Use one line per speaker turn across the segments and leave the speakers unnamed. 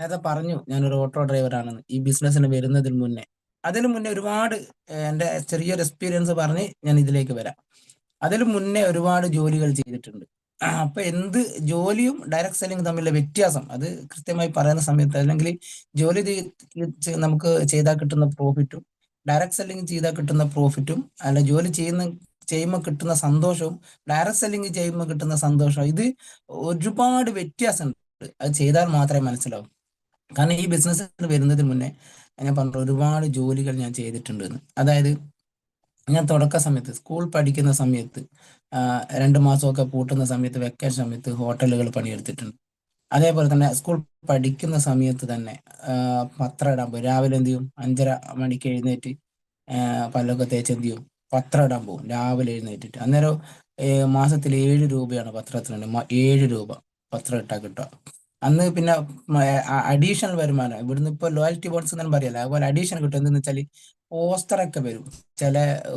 നേരത്തെ പറഞ്ഞു ഞാനൊരു ഓട്ടോ ഡ്രൈവറാണെന്ന് ഈ ബിസിനസ്സിന് വരുന്നതിന് മുന്നേ. അതിനു മുന്നേ ഒരുപാട് എൻ്റെ ചെറിയൊരു എക്സ്പീരിയൻസ് പറഞ്ഞ് ഞാൻ ഇതിലേക്ക് വരാം. അതിനു മുന്നേ ഒരുപാട് ജോലികൾ ചെയ്തിട്ടുണ്ട്. അപ്പൊ എന്ത് ജോലിയും ഡയറക്ട് സെല്ലിംഗ് തമ്മിലുള്ള വ്യത്യാസം അത് കൃത്യമായി പറയുന്ന സമയത്ത്, അല്ലെങ്കിൽ ജോലി നമുക്ക് ചെയ്താൽ കിട്ടുന്ന പ്രോഫിറ്റും ഡയറക്ട് സെല്ലിംഗ് ചെയ്താൽ കിട്ടുന്ന പ്രോഫിറ്റും, അല്ല ജോലി ചെയ്യുമ്പോൾ കിട്ടുന്ന സന്തോഷവും ഡയറക്ട് സെല്ലിംഗ് ചെയ്യുമ്പോൾ കിട്ടുന്ന സന്തോഷവും, ഇത് ഒരുപാട് വ്യത്യാസമുണ്ട്. അത് ചെയ്താൽ മാത്രമേ മനസ്സിലാവൂ. കാരണം ഈ ബിസിനസ്സിൽ വരുന്നതിന് മുന്നേ ഞാൻ പറഞ്ഞു ഒരുപാട് ജോലികൾ ഞാൻ ചെയ്തിട്ടുണ്ട് എന്ന്. അതായത് ഞാൻ തുടക്ക സമയത്ത് സ്കൂൾ പഠിക്കുന്ന സമയത്ത് 2 മാസമൊക്കെ പൂട്ടുന്ന സമയത്ത്, വെക്കേഷൻ സമയത്ത് ഹോട്ടലുകൾ പണിയെടുത്തിട്ടുണ്ട്. അതേപോലെ തന്നെ സ്കൂൾ പഠിക്കുന്ന സമയത്ത് തന്നെ പത്രം ഇടാൻ പോയി. രാവിലെ എന്ത് ചെയ്യും, 5:30 മണിക്ക് എഴുന്നേറ്റ് പല്ലൊക്കെ തേച്ച് എന്ത് ചെയ്യും, പത്രം ഇടാൻ പോകും രാവിലെ എഴുന്നേറ്റിട്ട്. അന്നേരം മാസത്തിൽ 7 രൂപയാണ് പത്രത്തിന്, 7 രൂപ പത്രം ഇട്ടാൽ കിട്ടുക. അന്ന് പിന്നെ അഡീഷണൽ വരുമാനം ഇവിടുന്ന് ഇപ്പോൾ ലോയൽറ്റി ബോൺസ് എന്നും പറയല്ല, അതുപോലെ അഡീഷണൽ കിട്ടും. എന്തെന്ന് വെച്ചാൽ പോസ്റ്ററൊക്കെ വരും. ചില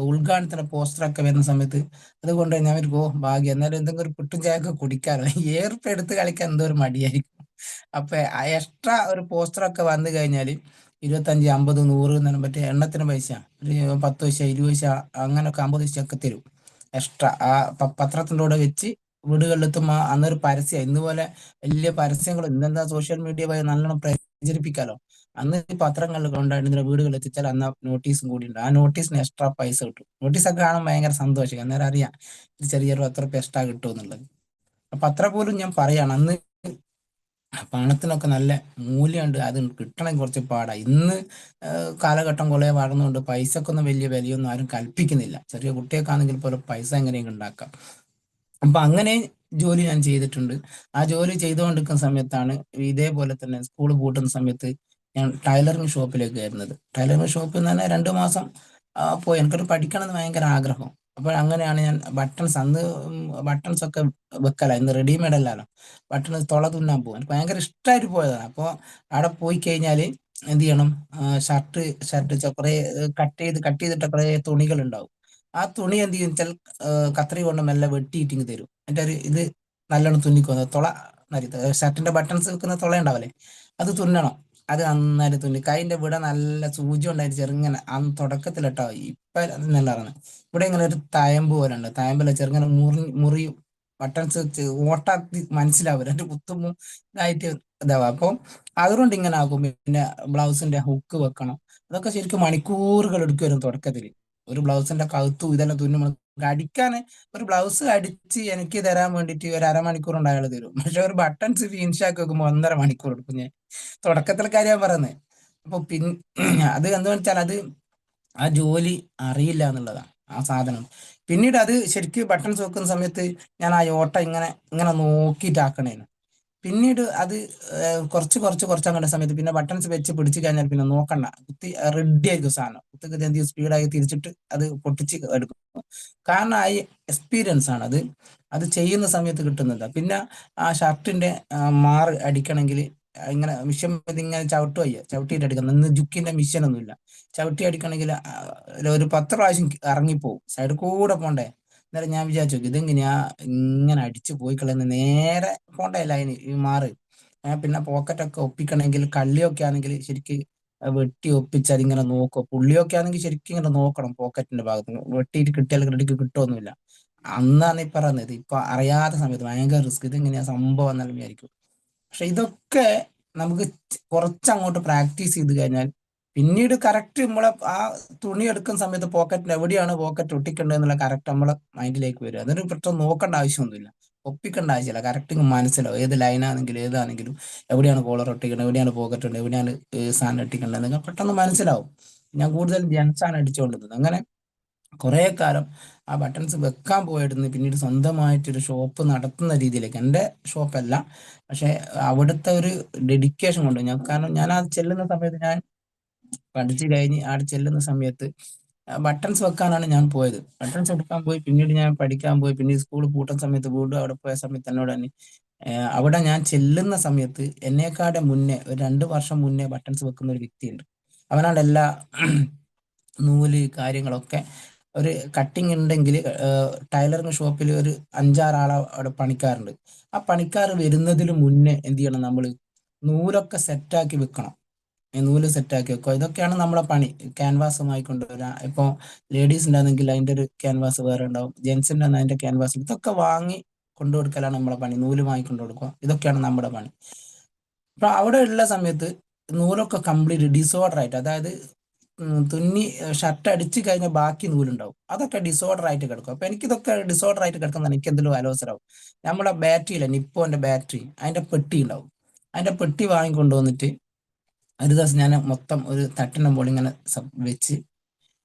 ഉദ്ഘാടനത്തിന് പോസ്റ്ററൊക്കെ വരുന്ന സമയത്ത് അതുകൊണ്ട് ഞാൻ ഒരു ഭാഗ്യം, എന്നാലും എന്തെങ്കിലും ഒരു പുട്ടും ചായയൊക്കെ കുടിക്കാനോ ഏർപ്പ് എടുത്ത് കളിക്കാൻ എന്തോ ഒരു മടിയായിരിക്കും. അപ്പൊ എക്സ്ട്രാ ഒരു പോസ്റ്ററൊക്കെ വന്നു കഴിഞ്ഞാൽ 25, 50, 100 എന്നെ പറ്റിയ എണ്ണത്തിന് പൈസ, ഒരു 10 പൈസ, 20 പൈസ, അങ്ങനൊക്കെ 50 പൈസ ഒക്കെ തരും എക്സ്ട്രാ. ആ പത്രത്തിൻ്റെ കൂടെ വെച്ച് വീടുകളിലെത്തും. അന്നൊരു പരസ്യം ഇന്ന് പോലെ വലിയ പരസ്യങ്ങൾ ഇന്നെന്താ സോഷ്യൽ മീഡിയ വഴി നല്ലോണം പ്രചരിപ്പിക്കാലോ. അന്ന് ഈ പത്രങ്ങളിൽ കൊണ്ടായിട്ട് വീടുകളിൽ എത്തിച്ചാൽ അന്ന് നോട്ടീസും കൂടി ഉണ്ട്. ആ നോട്ടീസിന് എക്സ്ട്രാ പൈസ കിട്ടും. നോട്ടീസൊക്കെ കാണാൻ ഭയങ്കര സന്തോഷം. അന്നേരം അറിയാം ഇത് ചെറിയൊരു 10 രൂപ എക്സ്ട്രാ കിട്ടും എന്നുള്ളത്. അപ്പൊ അത്ര പോലും ഞാൻ പറയാണ്, അന്ന് പണത്തിനൊക്കെ നല്ല മൂല്യമുണ്ട്. അത് കിട്ടണമെങ്കിൽ കുറച്ച് പാടാണ്. ഇന്ന് കാലഘട്ടം കുറെ വളർന്നുകൊണ്ട് പൈസക്കൊന്നും വലിയ വിലയൊന്നും ആരും കൽപ്പിക്കുന്നില്ല. ചെറിയ കുട്ടികൾക്കാണെങ്കിൽ പോലും പൈസ എങ്ങനെയെങ്കിലും ഉണ്ടാക്കാം. അപ്പൊ അങ്ങനെ ജോലി ഞാൻ ചെയ്തിട്ടുണ്ട്. ആ ജോലി ചെയ്തുകൊണ്ടിരിക്കുന്ന സമയത്താണ് ഇതേപോലെ തന്നെ സ്കൂൾ പൂട്ടുന്ന സമയത്ത് ഞാൻ ടൈലറിംഗ് ഷോപ്പിലേക്ക് കയറുന്നത്. ടൈലറിംഗ് ഷോപ്പിൽ നിന്ന് തന്നെ 2 മാസം പോയി. എനിക്കൊരു പഠിക്കണം എന്ന് ഭയങ്കര ആഗ്രഹം. അപ്പോൾ അങ്ങനെയാണ് ഞാൻ ബട്ടൺസ്, അന്ന് ബട്ടൺസ് ഒക്കെ വെക്കല, ഇന്ന് റെഡിമെയ്ഡ് അല്ലല്ലോ. ബട്ടൺസ് തുള തുന്നാൻ പോകും. എനിക്ക് ഭയങ്കര ഇഷ്ടമായിട്ട് പോയതാണ്. അപ്പോൾ അവിടെ പോയി കഴിഞ്ഞാൽ എന്ത് ചെയ്യണം, ഷർട്ട് കുറേ കട്ട് ചെയ്തിട്ട കുറേ തുണികൾ ഉണ്ടാവും. ആ തുണി എന്ത് ചെയ്യും വെച്ചാൽ കത്രി കൊണ്ട് മെല്ലെ വെട്ടിയിട്ടിങ് തരും. എൻ്റെ ഒരു ഇത് നല്ലോണം തുന്നിക്കൊന്നു തുള നരി, ഷർട്ടിന്റെ ബട്ടൺസ് വെക്കുന്ന തുള ഉണ്ടാവല്ലേ, അത് തുന്നണം. അത് നന്നായിട്ട് തുന്നി കൈൻ്റെ ഇവിടെ നല്ല സൂചി ഉണ്ടായിട്ട് ചെറുങ്ങനെ അന്ന് തുടക്കത്തിലിട്ടോ. ഇപ്പൊ നല്ല അറിയണം, ഇവിടെ ഇങ്ങനെ ഒരു തയമ്പ് പോലെ ഉണ്ട്. തയമ്പല്ല, ചെറുങ്ങനെ മുറിയും ബട്ടൺസ് ഓട്ടാത്തി മനസ്സിലാവില്ല, എൻ്റെ കുത്തുമ്പോ ഇതായിട്ട് ഇതാവുക. അപ്പം അതുകൊണ്ട് ഇങ്ങനെ ആക്കും. പിന്നെ ബ്ലൗസിന്റെ ഹുക്ക് വെക്കണം. അതൊക്കെ ശരിക്കും മണിക്കൂറുകൾ എടുക്കുമായിരുന്നു തുടക്കത്തിൽ. ഒരു ബ്ലൗസിന്റെ കഴുത്തും ഇതെല്ലാം തുന്നുമ്പോൾ അടിക്കാന്, ഒരു ബ്ലൗസ് അടിച്ച് എനിക്ക് തരാൻ വേണ്ടിയിട്ട് ഒരു അരമണിക്കൂർ കൊണ്ട് അയാൾ തരും. പക്ഷെ ഒരു ബട്ടൺസ് ഫിനിഷാക്കി വെക്കുമ്പോൾ 1.5 മണിക്കൂർ എടുക്കും. ഞാൻ തുടക്കത്തിൽ കാര്യം പറയുന്നത്. അപ്പൊ അത് എന്താ വെച്ചാൽ അത് ആ ജോലി അറിയില്ല എന്നുള്ളതാണ് ആ സാധനം. പിന്നീട് അത് ശരിക്കും ബട്ടൺസ് വെക്കുന്ന സമയത്ത് ഞാൻ ആ ഓട്ട ഇങ്ങനെ ഇങ്ങനെ നോക്കിയിട്ടാക്കണേന്. പിന്നീട് അത് കുറച്ച് കുറച്ച് കുറച്ച് അങ്ങോട്ട് സമയത്ത് പിന്നെ ബട്ടൺസ് വെച്ച് പിടിച്ചു കഴിഞ്ഞാൽ പിന്നെ നോക്കണ്ട, കുത്തി റെഡി ആയിരിക്കും സാധനം. കുത്തി എന്ത് സ്പീഡായി തിരിച്ചിട്ട് അത് പൊട്ടിച്ച് എടുക്കും. കാരണം ആ എക്സ്പീരിയൻസ് ആണ് അത്. അത് ചെയ്യുന്ന സമയത്ത് കിട്ടുന്നില്ല. പിന്നെ ആ ഷർട്ടിന്റെ മാറ് അടിക്കണമെങ്കിൽ ഇങ്ങനെ മിഷൻ ഇങ്ങനെ ചവിട്ടിയിട്ട് അടിക്കണം. ഇന്ന് ജുക്കിന്റെ മിഷനൊന്നും ഇല്ല. ചവിട്ടി അടിക്കണമെങ്കിൽ ഒരു 10 പ്രാവശ്യം ഇറങ്ങിപ്പോവും, സൈഡിൽ കൂടെ പോണ്ടേ. അന്നേരം ഞാൻ വിചാരിച്ചു ഇതെങ്ങനെയാ ഇങ്ങനെ അടിച്ചു പോയി കളയുന്ന, നേരെ പോണ്ടേ ലൈന് ഈ മാറ്. പിന്നെ പോക്കറ്റൊക്കെ ഒപ്പിക്കണമെങ്കിൽ കള്ളിയൊക്കെ ആണെങ്കിൽ ശരിക്ക് വെട്ടി ഒപ്പിച്ച് അതിങ്ങനെ നോക്കും. പുള്ളിയൊക്കെ ആണെങ്കിൽ ശരിക്കും ഇങ്ങനെ നോക്കണം പോക്കറ്റിന്റെ ഭാഗത്ത്. വെട്ടിയിട്ട് കിട്ടിയാൽ ക്രെഡിറ്റ് കിട്ടുമൊന്നുമില്ല. അന്നാണ് ഈ പറയുന്നത്. ഇപ്പൊ അറിയാത്ത സമയത്ത് ഭയങ്കര റിസ്ക്, ഇതെങ്ങനെയാ സംഭവം എന്നെല്ലാം വിചാരിക്കും. പക്ഷെ ഇതൊക്കെ നമുക്ക് കുറച്ചങ്ങോട്ട് പ്രാക്ടീസ് ചെയ്ത് കഴിഞ്ഞാൽ പിന്നീട് കറക്റ്റ് നമ്മളെ ആ തുണി എടുക്കുന്ന സമയത്ത് പോക്കറ്റിൽ എവിടെയാണ് പോക്കറ്റ് ഒട്ടിക്കേണ്ടത് എന്നുള്ള കറക്റ്റ് നമ്മളെ മൈൻഡിലേക്ക് വരും. അതൊരു പ്രശ്നം നോക്കേണ്ട ആവശ്യമൊന്നുമില്ല, ഒപ്പിക്കേണ്ട ആവശ്യമില്ല. കറക്റ്റ് മനസ്സിലാവും ഏത് ലൈനാണെങ്കിലും ഏതാണെങ്കിലും, എവിടെയാണ് കോളർ ഒട്ടിക്കേണ്ടത്, എവിടെയാണ് പോക്കറ്റ് ഉണ്ട്, എവിടെയാണ് സാധനം ഒട്ടിക്കേണ്ടത് എന്നൊക്കെ പെട്ടെന്ന് മനസ്സിലാവും. ഞാൻ കൂടുതൽ ജെൻസാണ് അടിച്ചുകൊണ്ടിരുന്നത്. അങ്ങനെ കുറെ കാലം ആ ബട്ടൺസ് വെക്കാൻ പോയിരുന്നു. പിന്നീട് സ്വന്തമായിട്ടൊരു ഷോപ്പ് നടത്തുന്ന രീതിയിലേക്ക്, എൻ്റെ ഷോപ്പല്ല പക്ഷെ അവിടുത്തെ ഒരു ഡെഡിക്കേഷൻ കൊണ്ട് ഞാൻ, കാരണം ഞാൻ ആ ചെല്ലുന്ന സമയത്ത്, ഞാൻ പഠിച്ചു കഴിഞ്ഞ് അവിടെ ചെല്ലുന്ന സമയത്ത് ബട്ടൺസ് വെക്കാനാണ് ഞാൻ പോയത്. ബട്ടൺസ് എടുക്കാൻ പോയി, പിന്നീട് ഞാൻ പഠിക്കാൻ പോയി. പിന്നീട് സ്കൂൾ പൂട്ടുന്ന സമയത്ത് വീണ്ടും അവിടെ പോയ സമയത്ത് എന്നോട് തന്നെ അവിടെ ഞാൻ ചെല്ലുന്ന സമയത്ത് എന്നെക്കാടെ മുന്നേ ഒരു 2 വർഷം മുന്നേ ബട്ടൺസ് വെക്കുന്ന ഒരു വ്യക്തിയുണ്ട്. അവനാണ് എല്ലാ നൂല് കാര്യങ്ങളൊക്കെ. ഒരു കട്ടിങ് ഉണ്ടെങ്കിൽ ടൈലറിങ് ഷോപ്പിൽ ഒരു 5-6 ആളെ അവിടെ പണിക്കാരുണ്ട്. ആ പണിക്കാർ വരുന്നതിന് മുന്നേ എന്ത് ചെയ്യണം നമ്മൾ, നൂലൊക്കെ സെറ്റാക്കി വെക്കണം. ഈ നൂല് സെറ്റാക്കി വെക്കുക. ഇതൊക്കെയാണ് നമ്മളെ പണി. ക്യാൻവാസുമായി കൊണ്ടുവരാം. ഇപ്പോൾ ലേഡീസ് ഉണ്ടാണെങ്കിൽ അതിൻ്റെ ഒരു ക്യാൻവാസ് വേറെ ഉണ്ടാവും, ജെൻസിൻ്റെ അതിൻ്റെ ക്യാൻവാസ്, ഇതൊക്കെ വാങ്ങി കൊണ്ടുകൊടുക്കലാണ് നമ്മളെ പണി. നൂല് വാങ്ങി കൊണ്ടു കൊടുക്കുക, ഇതൊക്കെയാണ് നമ്മുടെ പണി. അപ്പൊ അവിടെ ഉള്ള സമയത്ത് നൂലൊക്കെ കംപ്ലീറ്റ് ഡിസോർഡർ ആയിട്ട്, അതായത് തുന്നി ഷർട്ട് അടിച്ചു കഴിഞ്ഞാൽ ബാക്കി നൂലുണ്ടാവും, അതൊക്കെ ഡിസോർഡർ ആയിട്ട് കിടക്കും. അപ്പൊ എനിക്കിതൊക്കെ ഡിസോർഡർ ആയിട്ട് കിടക്കുന്ന എനിക്ക് എന്തെങ്കിലും അലോസരാവും. നമ്മുടെ ബാറ്ററിയില്ല, നിപ്പോന്റെ ബാറ്ററി, അതിന്റെ പെട്ടി ഉണ്ടാവും. അതിന്റെ പെട്ടി വാങ്ങിക്കൊണ്ടുവന്നിട്ട് ഒരു ദിവസം ഞാൻ മൊത്തം ഒരു തട്ടിന്റെ മുകളിൽ ഇങ്ങനെ വെച്ച്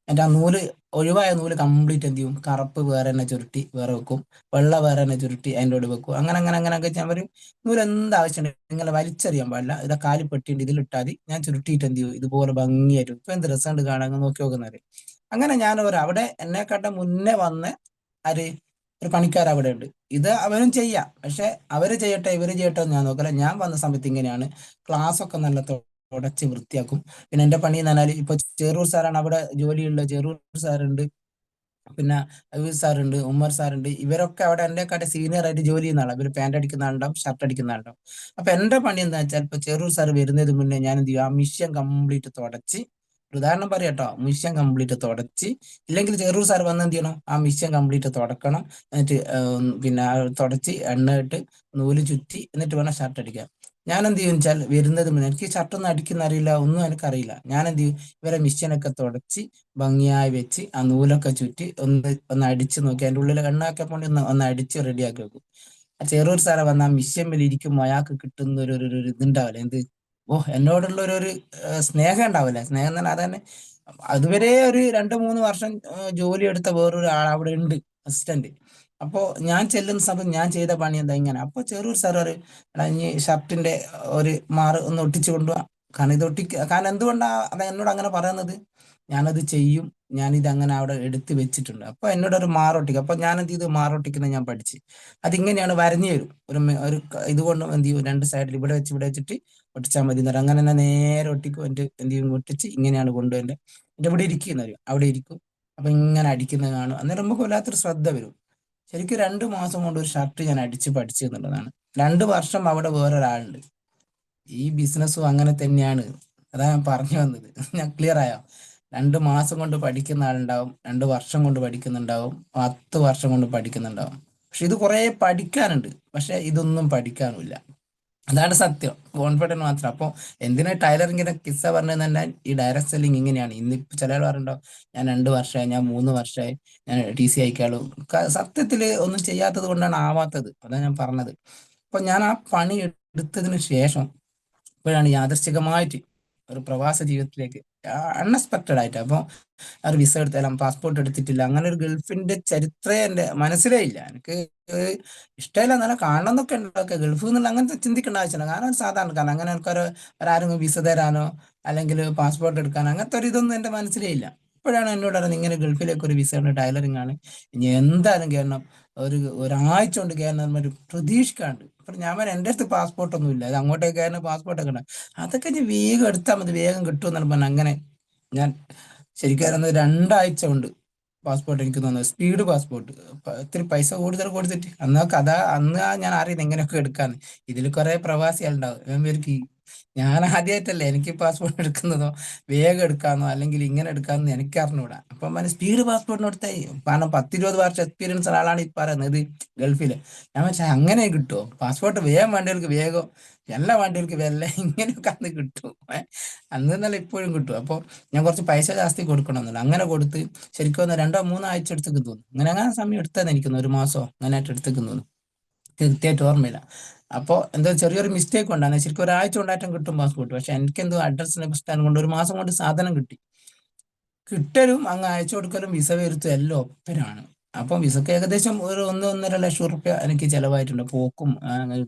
എൻ്റെ ആ നൂല്, ഒഴിവായ നൂല് കംപ്ലീറ്റ് എന്ത് ചെയ്യും, കറുപ്പ് വേറെ തന്നെ ചുരുട്ടി വേറെ വെക്കും, വെള്ള വേറെ തന്നെ ചുരുട്ടി അതിൻ്റെ കൂടെ വെക്കും. അങ്ങനെ അങ്ങനെ അങ്ങനെ ഒക്കെ ഞാൻ ഒരു നൂല് എന്താവശ്യമുണ്ട് നിങ്ങളെ വലിച്ചെറിയാൻ പാടില്ല, ഇതാ കാലി പെട്ടിണ്ട് ഇതിലിട്ടാൽ ഞാൻ ചുരുട്ടിയിട്ട് എന്ത് ചെയ്യും, ഇതുപോലെ ഭംഗിയായിട്ട് ഇപ്പൊ എന്ത് രസമുണ്ട് കാണാൻ, നോക്കി നോക്കുന്നത്. അങ്ങനെ ഞാൻ അവിടെ എന്നെക്കാട്ട മുന്നേ വന്ന ആര് ഒരു പണിക്കാർ അവിടെ ഉണ്ട്. ഇത് അവരും ചെയ്യാം, പക്ഷെ അവര് ചെയ്യട്ടെ ഇവര് ചെയ്യട്ടെ എന്ന് ഞാൻ നോക്കല. ഞാൻ വന്ന സമയത്ത് ഇങ്ങനെയാണ്, ക്ലാസ് ഒക്കെ നല്ല തുടച്ച് വൃത്തിയാക്കും. പിന്നെ എന്റെ പണി എന്ന് പറഞ്ഞാൽ ഇപ്പൊ ചെറൂർ സാറാണ് അവിടെ ജോലിയുള്ള, ചെറൂർ സാറുണ്ട്, പിന്നെ അബീസ് സാറുണ്ട്, ഉമ്മർ സാറുണ്ട്, ഇവരൊക്കെ അവിടെ എന്നെക്കാട്ടെ സീനിയർ ആയിട്ട് ജോലി ചെയ്യുന്ന ആളാണ്. ഇവര് പാന്റ് അടിക്കുന്ന ആളുണ്ടാവും, ഷർട്ട് അടിക്കുന്ന ആളുണ്ടാവും. അപ്പൊ എന്റെ പണി എന്താ വെച്ചാൽ ഇപ്പൊ ചെറൂർ സാർ വരുന്നതിന് മുന്നേ ഞാൻ എന്ത് ചെയ്യും, ആ മിഷ്യൻ കംപ്ലീറ്റ് തുടച്ച്, ഒരു ഉദാഹരണം പറയാട്ടോ, മിഷ്യൻ കംപ്ലീറ്റ് തുടച്ച്, ഇല്ലെങ്കിൽ ചെറൂർ സാർ വന്ന് എന്ത് ചെയ്യണം, ആ മിഷ്യൻ കംപ്ലീറ്റ് തുടക്കണം. എന്നിട്ട് പിന്നെ തുടച്ച് എണ്ണ ഇട്ട് നൂല് ചുറ്റി എന്നിട്ട് വേണം ഷർട്ട് അടിക്കാൻ. ഞാൻ എന്ത് ചെയ്യും വെച്ചാൽ വരുന്നത് മുന്നേ, എനിക്ക് ഷർട്ടൊന്നും അടിക്കുന്ന അറിയില്ല, ഒന്നും എനിക്കറിയില്ല. ഞാൻ എന്ത് ചെയ്യും, ഇവരെ മിഷ്യനൊക്കെ തുടച്ച് ഭംഗിയായി വെച്ച് ആ നൂലൊക്കെ ചുറ്റി ഒന്ന് ഒന്ന് അടിച്ച് നോക്കി, അതിൻ്റെ ഉള്ളിൽ എണ്ണയൊക്കെ കൊണ്ട് ഒന്ന് അടിച്ച് റെഡിയാക്കി വെക്കും. ആ ചെറൂർ സാറെ വന്ന ആ മിഷ്യമ്മിൽ ഇരിക്കുമ്പോൾ അയാൾക്ക് കിട്ടുന്ന ഒരു ഇതുണ്ടാവില്ല, എന്ത്, ഓ എന്നോടുള്ള ഒരു സ്നേഹം ഉണ്ടാവില്ല. സ്നേഹം എന്ന് പറഞ്ഞാൽ അതന്നെ. അതുവരെ ഒരു 2-3 വർഷം ജോലി എടുത്ത വേറൊരു ആൾ അവിടെ ഉണ്ട്, അസിസ്റ്റന്റ്. അപ്പോ ഞാൻ ചെല്ലുന്ന സമയത്ത് ഞാൻ ചെയ്ത പണി എന്താ ഇങ്ങനെ. അപ്പൊ ചെറൂർ സാർ ഒരു, എടാ ഇനി ഷർട്ടിന്റെ ഒരു മാറ് ഒന്ന് ഒട്ടിച്ചു കൊണ്ടുപോവാ. കാരണം ഇത് കാരണം എന്തുകൊണ്ടാ അത് എന്നോട് അങ്ങനെ പറയുന്നത്, ഞാനത് ചെയ്യും, ഞാനിത് അങ്ങനെ അവിടെ എടുത്ത് വെച്ചിട്ടുണ്ട്. അപ്പൊ എന്നോട് ഒരു മാറൊട്ടിക്കും. അപ്പൊ ഞാൻ എന്ത് ചെയ്തു, മാറൊട്ടിക്കുന്നത് ഞാൻ പഠിച്ച്, അതിങ്ങനെയാണ് വരഞ്ഞു തരും. ഇതുകൊണ്ട് എന്ത് ചെയ്യും, രണ്ട് സൈഡിൽ ഇവിടെ വെച്ച് ഇവിടെ വെച്ചിട്ട് ഒട്ടിച്ചാൽ മതി എന്നറിയാം. അങ്ങനെ തന്നെ നേരെ ഒട്ടിക്കും. എൻ്റെ എന്ത് ചെയ്യും, ഒട്ടിച്ച് ഇങ്ങനെയാണ് കൊണ്ടുപോയി എൻ്റെ ഇവിടെ ഇരിക്കുന്ന അവിടെ ഇരിക്കും. അപ്പൊ ഇങ്ങനെ അടിക്കുന്നത് കാണും. അന്നേരം നമുക്ക് വല്ലാത്തൊരു ശ്രദ്ധ വരും. ശരിക്കും 2 മാസം കൊണ്ട് ഒരു ഷർട്ട് ഞാൻ അടിച്ച് പഠിച്ചു എന്നുള്ളതാണ്. 2 വർഷം അവിടെ വേറൊരാളുണ്ട്. ഈ ബിസിനസ്സും അങ്ങനെ തന്നെയാണ്. അതാ ഞാൻ പറഞ്ഞു വന്നത്. ഞാൻ ക്ലിയർ ആയോ? 2 മാസം കൊണ്ട് പഠിക്കുന്ന ആളുണ്ടാവും, 2 വർഷം കൊണ്ട് പഠിക്കുന്നുണ്ടാവും, 10 വർഷം കൊണ്ട് പഠിക്കുന്നുണ്ടാവും. പക്ഷെ ഇത് കുറെ പഠിക്കാനുണ്ട്, പക്ഷെ ഇതൊന്നും പഠിക്കാനുമില്ല. അതാണ് സത്യം. കോൺഫിഡൻറ്റ് മാത്രം. അപ്പോൾ എന്തിനാ ടൈലറിങ്ങിന്റെ കിസ്സ പറഞ്ഞതെന്ന് പറഞ്ഞാൽ ഈ ഡയറക്ട് സെല്ലിങ് ഇങ്ങനെയാണ്. ഇന്നിപ്പോ ചില ആൾ പറയുണ്ടോ, ഞാൻ 2 വർഷമായി, ഞാൻ 3 വർഷമായി, ഞാൻ TC അയക്കാളൂ. സത്യത്തിൽ ഒന്നും ചെയ്യാത്തത് കൊണ്ടാണ് ആവാത്തത്. അതാണ് ഞാൻ പറഞ്ഞത്. അപ്പൊ ഞാൻ ആ പണി എടുത്തതിന് ശേഷം ഇപ്പോഴാണ് യാദൃശ്ചികമായിട്ട് ഒരു പ്രവാസ ജീവിതത്തിലേക്ക്, അൺഎക്സ്പെക്റ്റഡ് ആയിട്ട്, അപ്പോൾ ആ ഒരു വിസ എടുത്താലും പാസ്പോർട്ട് എടുത്തിട്ടില്ല, അങ്ങനെ ഒരു ഗൾഫിന്റെ ചരിത്രമേ എൻ്റെ മനസ്സിലേ ഇല്ല. എനിക്ക് ഇഷ്ടമില്ല എന്നല്ല, കാണണം എന്നൊക്കെ ഉണ്ടാക്കുക, ഗൾഫ് എന്നുള്ള അങ്ങനത്തെ ചിന്തിക്കേണ്ട ആവശ്യമില്ല. കാരണം ഒരു സാധാരണക്കാരൻ, അങ്ങനെ എനിക്കൊരു ആരെങ്കിലും വിസ തരാനോ അല്ലെങ്കിൽ പാസ്പോർട്ട് എടുക്കാനോ അങ്ങനത്തെ ഒരു ഇതൊന്നും എൻ്റെ മനസ്സിലേ ഇല്ല. ഇപ്പോഴാണ് എന്നോട് പറയുന്നത് ഇങ്ങനെ ഗൾഫിലേക്ക് ഒരു വിസ ഉണ്ട്, ടൈലറിംഗ് ആണ്, ഇനി എന്തായാലും കയറണം, ഒരാഴ്ച കൊണ്ട് കയറണം ഒരു പ്രതീക്ഷിക്കാണ്ട്. അപ്പൊ ഞാൻ പറയാം, എൻ്റെ അടുത്ത് പാസ്പോർട്ട് ഒന്നും ഇല്ല, അത് അങ്ങോട്ടേക്ക് കയറുന്ന പാസ്പോർട്ടൊക്കെ ഉണ്ട്, അതൊക്കെ ഇനി വേഗം എടുത്താൽ മതി, വേഗം കിട്ടുമെന്നാണ് പറഞ്ഞത്. അങ്ങനെ ഞാൻ ശരിക്കും പറയുന്നത് 2 ആഴ്ച കൊണ്ട് പാസ്പോർട്ട് എനിക്ക് തോന്നുന്നത്, സ്പീഡ് പാസ്പോർട്ട്, ഇത്തിരി പൈസ കൂടുതൽ കൊടുത്തിട്ട്. അന്ന് കഥ, ഞാൻ അറിയുന്നത് എങ്ങനെയൊക്കെ എടുക്കാന്ന്. ഇതിൽ കുറെ പ്രവാസികളുണ്ടാവും, ഇവർക്ക് ഞാൻ ആദ്യമായിട്ടല്ലേ എനിക്ക് പാസ്പോർട്ട് എടുക്കുന്നതോ, വേഗം എടുക്കാന്നോ അല്ലെങ്കിൽ ഇങ്ങനെ എടുക്കാമെന്ന് എനിക്ക് അറിഞ്ഞൂടാ. അപ്പം സ്പീഡ് പാസ്പോർട്ടിന് കൊടുത്തായി, കാരണം 10-20 വർഷം എക്സ്പീരിയൻസ് ഉള്ള ആളാണ് ഈ പറയുന്നത്, ഇത് ഗൾഫില്. ഞാൻ വെച്ചാൽ അങ്ങനെ കിട്ടുമോ പാസ്പോർട്ട്, വേഗം വേണ്ടിയവർക്ക് വേഗം, എല്ലാ വണ്ടികൾക്ക് വില ഇങ്ങനെയൊക്കെ അന്ന് കിട്ടും. അന്ന് നല്ല ഇപ്പോഴും കിട്ടും. അപ്പോൾ ഞാൻ കുറച്ച് പൈസ ജാസ്തി കൊടുക്കണമെന്നില്ല, അങ്ങനെ കൊടുത്ത് ശരിക്കും ഒന്ന് 2-3 ആഴ്ച എടുത്തേക്ക് തോന്നുന്നു. അങ്ങനെ സമയം എടുത്തതെന്ന് എനിക്കൊന്ന് 1 മാസമോ അങ്ങനെ ആയിട്ട് എടുത്തേക്ക് തോന്നുന്നു, കൃത്യമായിട്ട് ഓർമ്മയില്ല. അപ്പോൾ എന്തോ ചെറിയൊരു മിസ്റ്റേക്ക് ഉണ്ടാകുന്ന, ശരിക്കും ഒരാഴ്ച കൊണ്ടായിട്ടും കിട്ടും പാസ്പോർട്ട്. പക്ഷെ എനിക്കെന്തോ അഡ്രസ്സിനെ പ്രശ്നം കൊണ്ട് 1 മാസം കൊണ്ട് സാധനം കിട്ടി. കിട്ടലും അങ്ങ് അയച്ചു കൊടുക്കലും വിസ വരുത്തും എല്ലാം ഒപ്പരാണ്. അപ്പം വിസക്ക് ഏകദേശം ഒരു 1-1.5 ലക്ഷം റുപ്യ എനിക്ക് ചെലവായിട്ടുണ്ട്, പോക്കും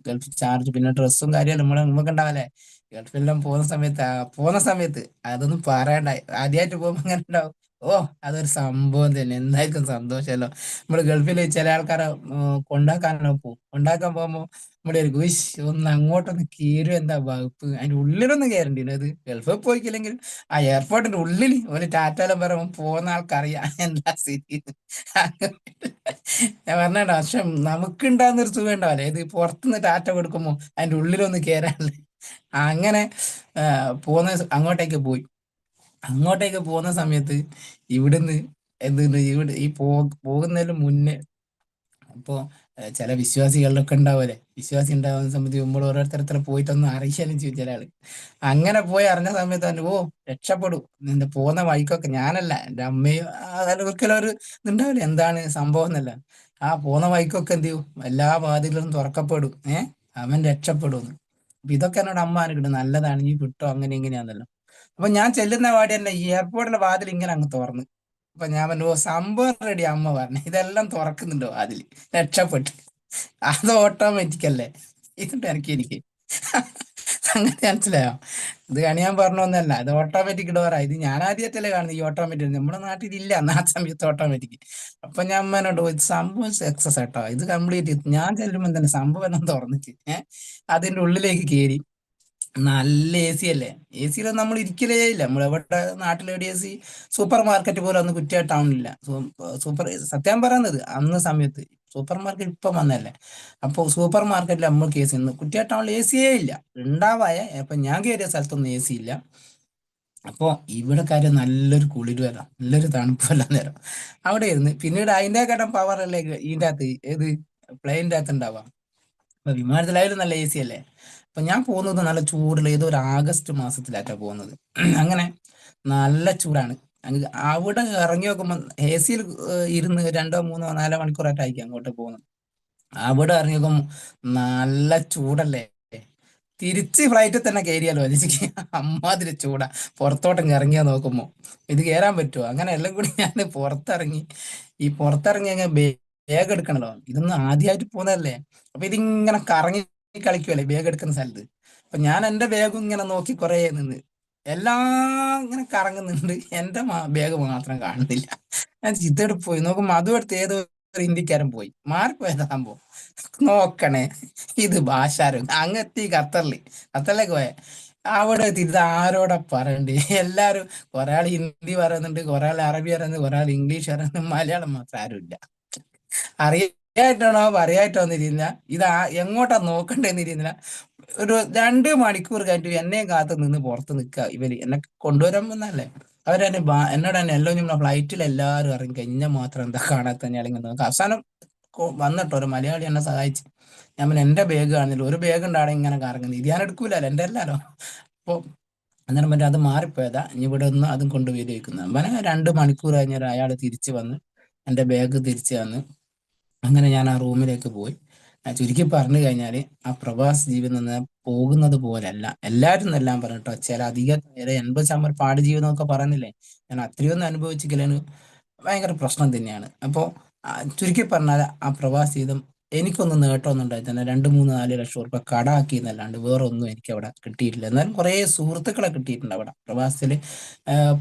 ഗൾഫ് ചാർജ്, പിന്നെ ഡ്രസ്സും കാര്യം നമുക്ക് ഉണ്ടാവല്ലേ ഗൾഫിലെല്ലാം പോകുന്ന സമയത്ത് അതൊന്നും പറയണ്ട. ആദ്യമായിട്ട് പോകുമ്പോൾ അങ്ങനെ ഉണ്ടാവും. ഓ, അതൊരു സംഭവം തന്നെ, എന്തായിരിക്കും സന്തോഷമല്ലോ. നമ്മള് ഗൾഫിൽ ചില ആൾക്കാരെ കൊണ്ടാക്കാനോ പോകും, കൊണ്ടാക്കാൻ പോകുമ്പോൾ നമ്മുടെ ഒരു വിഷ് ഒന്ന് അങ്ങോട്ടൊന്ന് കീറും, എന്താ വകുപ്പ്, അതിന്റെ ഉള്ളിലൊന്നും കയറേണ്ടി അത് ഗൾഫിൽ പോയിക്കില്ലെങ്കിൽ ആ എയർപോർട്ടിന്റെ ഉള്ളിൽ ഒരു ടാറ്റാലും പറയുമ്പോൾ പോകുന്ന ആൾക്കറിയാം എന്താ സ്ഥിതി. ഞാൻ പറഞ്ഞോ, പക്ഷെ നമുക്കുണ്ടാകുന്ന ഒരു സുഖം ഉണ്ടാവില്ലേ, ഇത് പുറത്തുനിന്ന് ടാറ്റ കൊടുക്കുമ്പോൾ അതിന്റെ ഉള്ളിലൊന്ന് കയറാനല്ലേ. അങ്ങനെ അങ്ങോട്ടേക്ക് പോയി. അങ്ങോട്ടേക്ക് പോകുന്ന സമയത്ത് ഇവിടുന്ന് എന്തുണ്ട്, പോകുന്നതിന് മുന്നേ അപ്പോ ചില വിശ്വാസികളിലൊക്കെ ഉണ്ടാവുമല്ലേ, വിശ്വാസി ഉണ്ടാവുന്ന സമയത്ത് നമ്മൾ ഓരോരുത്തരത്തിൽ പോയിട്ടൊന്നും അറിയിക്കാനും ചെയ്യും ചില ആള്. അങ്ങനെ പോയി അറിഞ്ഞ സമയത്ത് തന്നെ ഓ രക്ഷപ്പെടും, നിന്റെ പോകുന്ന വഴിക്കൊക്കെ ഞാനല്ല എൻ്റെ അമ്മയും ഒരിക്കലും ഒരു ഇതുണ്ടാവില്ല എന്താണ് സംഭവം എന്നല്ല. ആ പോകുന്ന വഴിക്കൊക്കെ എന്ത് ചെയ്യും, എല്ലാ വാതിലും തുറക്കപ്പെടും, അവൻ രക്ഷപ്പെടും. അപ്പൊ ഇതൊക്കെ എന്നോട് അമ്മ അനുഗ്രഹം നല്ലതാണ്, ഈ വിട്ടോ അങ്ങനെ ഇങ്ങനെയാണല്ലോ. അപ്പൊ ഞാൻ ചെല്ലുന്ന വാടി തന്നെ ഈ എയർപോർട്ടിലെ വാതിൽ ഇങ്ങനെ അങ്ങ് തുറന്ന്. അപ്പൊ ഞാൻ പറഞ്ഞു ഓ സംഭവം റെഡി, അമ്മ പറഞ്ഞു ഇതെല്ലാം തുറക്കുന്നുണ്ടോ അതില്, രക്ഷപ്പെട്ടു. അത് ഓട്ടോമാറ്റിക് അല്ലേ, ഇതുണ്ട് എനിക്ക് അങ്ങനെ മനസ്സിലായോ. ഇത് കണിയാൻ പറഞ്ഞൊന്നല്ല, ഇത് ഓട്ടോമാറ്റിക് ഡോറാ. ഇത് ഞാൻ ആദ്യമായിട്ടല്ലേ കാണുന്നത് ഈ ഓട്ടോമാറ്റിക്, നമ്മുടെ നാട്ടിൽ ഇല്ല അന്ന് ആ സമയത്ത് ഓട്ടോമാറ്റിക്. അപ്പൊ ഞാൻ അമ്മേനോട് ഇത് സംഭവം സക്സസ് ആട്ടോ, ഇത് കംപ്ലീറ്റ് ഞാൻ ചെല്ലുമ്പോൾ തന്നെ സംഭവം എല്ലാം തുറന്നിട്ട് അതിന്റെ ഉള്ളിലേക്ക് കയറി. നല്ല എ സി അല്ലേ, എ സിയിലൊന്നും നമ്മൾ ഇരിക്കലേ ഇല്ല. നമ്മളെവിടെ നാട്ടിലെവിടെ എ സി, സൂപ്പർ മാർക്കറ്റ് പോലെ ഒന്നും കുറ്റിയ ടൗണില്ല. സൂപ്പർ സത്യം പറയുന്നത് അന്ന് സമയത്ത് സൂപ്പർ മാർക്കറ്റ് ഇപ്പം വന്നല്ലേ. അപ്പോൾ സൂപ്പർ മാർക്കറ്റിൽ നമ്മൾക്ക് എ സി ഇന്ന് കുറ്റിയ ടൗണിൽ എ സിയേ ഇല്ല. ഉണ്ടാവായ അപ്പൊ ഞാൻ കയറിയ സ്ഥലത്തൊന്നും എ സി ഇല്ല. അപ്പോൾ ഇവിടെ കാര്യം നല്ലൊരു കുളിര് വരാം, നല്ലൊരു തണുപ്പല്ല നേരം അവിടെ ഇരുന്ന്. പിന്നീട് അതിന്റെ ഘട്ടം പവർ അല്ലേ ഇതിന്റെ അകത്ത്, ഏത് പ്ലെയിൻ്റെ അകത്ത് ഉണ്ടാവാം. അപ്പൊ വിമാനത്തിലായാലും നല്ല എ സി അല്ലേ. അപ്പൊ ഞാൻ പോകുന്നത് നല്ല ചൂടുള്ള ഏതോ ഒരു ആഗസ്റ്റ് മാസത്തിലായിട്ടാ പോകുന്നത്. അങ്ങനെ നല്ല ചൂടാണ്. അവിടെ ഇറങ്ങി നോക്കുമ്പോൾ എ സിയിൽ ഇരുന്ന് 2 3 4 മണിക്കൂറായിട്ടായിരിക്കും അങ്ങോട്ട് പോകുന്നത്. അവിടെ ഇറങ്ങി നോക്കുമ്പോൾ നല്ല ചൂടല്ലേ. തിരിച്ച് ഫ്ലൈറ്റിൽ തന്നെ കയറിയാലോ അതിലേക്ക്, അമ്മാതിരി ചൂടാ. പുറത്തോട്ടങ്ങ് ഇറങ്ങിയാ നോക്കുമ്പോ ഇത് കയറാൻ പറ്റുമോ, അങ്ങനെ എല്ലാം കൂടി ഞാൻ പുറത്തിറങ്ങി. ഈ പുറത്തിറങ്ങി അങ്ങ് ബാഗ് എടുക്കണല്ലോ, ഇതൊന്നും ആദ്യമായിട്ട് പോകുന്നതല്ലേ. അപ്പൊ ഇതിങ്ങനെ കറങ്ങി കളിക്കുമല്ലേ ബാഗ് എടുക്കുന്ന സ്ഥലത്ത്. അപ്പൊ ഞാൻ എന്റെ ബാഗും ഇങ്ങനെ നോക്കി കുറേ നിന്ന്, എല്ലാം ഇങ്ങനെ കറങ്ങുന്നുണ്ട്, എന്റെ ബാഗ് മാത്രം കാണുന്നില്ല. ഞാൻ ചിത്തയുടെ പോയി നോക്കുമ്പോ അതും എടുത്ത് ഏതോ ഒരു ഇന്ത്യക്കാരൻ പോയി മാറിപ്പോയതാ സംഭവം. നോക്കണേ, ഇത് ഭാഷാരും അങ്ങെത്തി ഖത്തറിലേക്ക് പോയെ. അവിടെ എത്തിയിട്ട് ആരോടാ പറയണ്ടേ, എല്ലാരും കുറെ ആൾ ഹിന്ദി പറയുന്നുണ്ട്, കുറെ ആൾ അറബി പറയുന്നത്, കുറെ ആൾ ഇംഗ്ലീഷ് പറയുന്നത്, മലയാളം മാത്രം ആരുമില്ല. അറിയായിട്ടാണോ പറയായിട്ടോന്ന് തിരിയുന്നില്ല, എങ്ങോട്ടാ നോക്കണ്ടേന്ന് തിരിയുന്നില്ല. ഒരു 2 മണിക്കൂർ കഴിഞ്ഞിട്ട് എന്നെയും കാത്ത് നിന്ന് പുറത്ത് നിൽക്കുക ഇവര്, എന്നെ കൊണ്ടുവരാൻ വന്നല്ലേ. അവരെന്നെ എന്നോട് തന്നെ എല്ലാം നമ്മളെ ഫ്ലൈറ്റിൽ എല്ലാവരും ഇറങ്ങി കഴിഞ്ഞാൽ മാത്രം എന്താ കാണാത്ത അല്ലെങ്കിൽ നോക്കാം. അവസാനം വന്നിട്ടോ ഒരു മലയാളി എന്നെ സഹായിച്ച്. ഞാൻ പിന്നെ എന്റെ ബാഗ് കാണുന്നില്ല, ഒരു ബാഗ് ഉണ്ടാടെ ഇങ്ങനെ കറങ്ങുന്നത്, ഇത് ഞാൻ എടുക്കൂലല്ലോ എന്റെ അല്ലാലോ. അപ്പോൾ അന്നേരം മറ്റേ അത് മാറിപ്പോയതാ, ഇനി ഇവിടെ ഒന്ന് അതും കൊണ്ടുപോയിരിക്കുന്നത്. അങ്ങനെ 2 മണിക്കൂർ കഴിഞ്ഞാൽ അയാൾ തിരിച്ചു വന്ന് എന്റെ ബാഗ് തിരിച്ചു തന്ന്. അങ്ങനെ ഞാൻ ആ റൂമിലേക്ക് പോയി. ചുരുക്കി പറഞ്ഞു കഴിഞ്ഞാൽ ആ പ്രവാസ ജീവിതം എന്ന് പോകുന്നത് പോലല്ല. എല്ലാവരും എന്നെല്ലാം പറഞ്ഞിട്ടോ, ചില അധികം 80% പാട് ജീവിതം എന്നൊക്കെ പറയുന്നില്ലേ, ഞാൻ അത്രയൊന്നും അനുഭവിച്ചിട്ടില്ലേന്, ഭയങ്കര പ്രശ്നം തന്നെയാണ്. അപ്പോൾ ചുരുക്കി പറഞ്ഞാൽ ആ പ്രവാസ ജീവിതം എനിക്കൊന്നും നേട്ടമൊന്നും ഉണ്ടായി തന്നെ 2 3 4 ലക്ഷം റുപ്യ കടാക്കി എന്നല്ലാണ്ട് വേറെ ഒന്നും എനിക്ക് അവിടെ കിട്ടിയിട്ടില്ല. എന്നാലും കുറേ സുഹൃത്തുക്കളെ കിട്ടിയിട്ടുണ്ട് അവിടെ പ്രവാസത്തിൽ.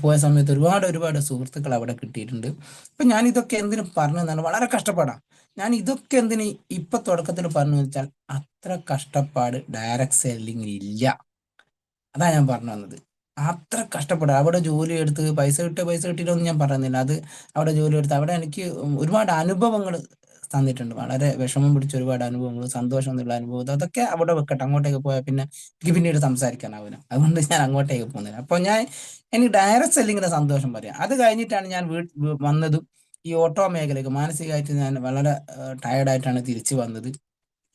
പോയ സമയത്ത് ഒരുപാട് ഒരുപാട് സുഹൃത്തുക്കൾ അവിടെ കിട്ടിയിട്ടുണ്ട്. അപ്പൊ ഞാൻ ഇതൊക്കെ എന്തിനു പറഞ്ഞു എന്നാണ്, വളരെ കഷ്ടപ്പാടാ. ഞാൻ ഇതൊക്കെ എന്തിന് ഇപ്പൊ തുടക്കത്തിൽ പറഞ്ഞു വെച്ചാൽ അത്ര കഷ്ടപ്പാട് ഡയറക്ട് സെല്ലിംഗ് ഇല്ല. അതാ ഞാൻ പറഞ്ഞു വന്നത്. അത്ര കഷ്ടപ്പെടുക അവിടെ ജോലി എടുത്ത് പൈസ കിട്ടിയിട്ടൊന്നും ഞാൻ പറയുന്നില്ല. അത് അവിടെ ജോലി എടുത്ത് അവിടെ എനിക്ക് ഒരുപാട് അനുഭവങ്ങൾ തന്നിട്ടുണ്ട്. വളരെ വിഷമം പിടിച്ച ഒരുപാട് അനുഭവങ്ങൾ, സന്തോഷം എന്നുള്ള അനുഭവം, അതൊക്കെ അവിടെ വെക്കട്ടെ. അങ്ങോട്ടേക്ക് പോയാൽ പിന്നെ എനിക്ക് പിന്നീട് സംസാരിക്കാനാവില്ല, അതുകൊണ്ട് ഞാൻ അങ്ങോട്ടേക്ക് പോകുന്നില്ല. അപ്പൊ എനിക്ക് ഡയറക്റ്റ് സെല്ലിങ്ങിന്റെ സന്തോഷം പറയാം. അത് കഴിഞ്ഞിട്ടാണ് ഞാൻ വന്നതും ഈ ഓട്ടോ മേഖലയ്ക്ക്. മാനസികമായിട്ട് ഞാൻ വളരെ ടയർഡായിട്ടാണ് തിരിച്ചു വന്നത്.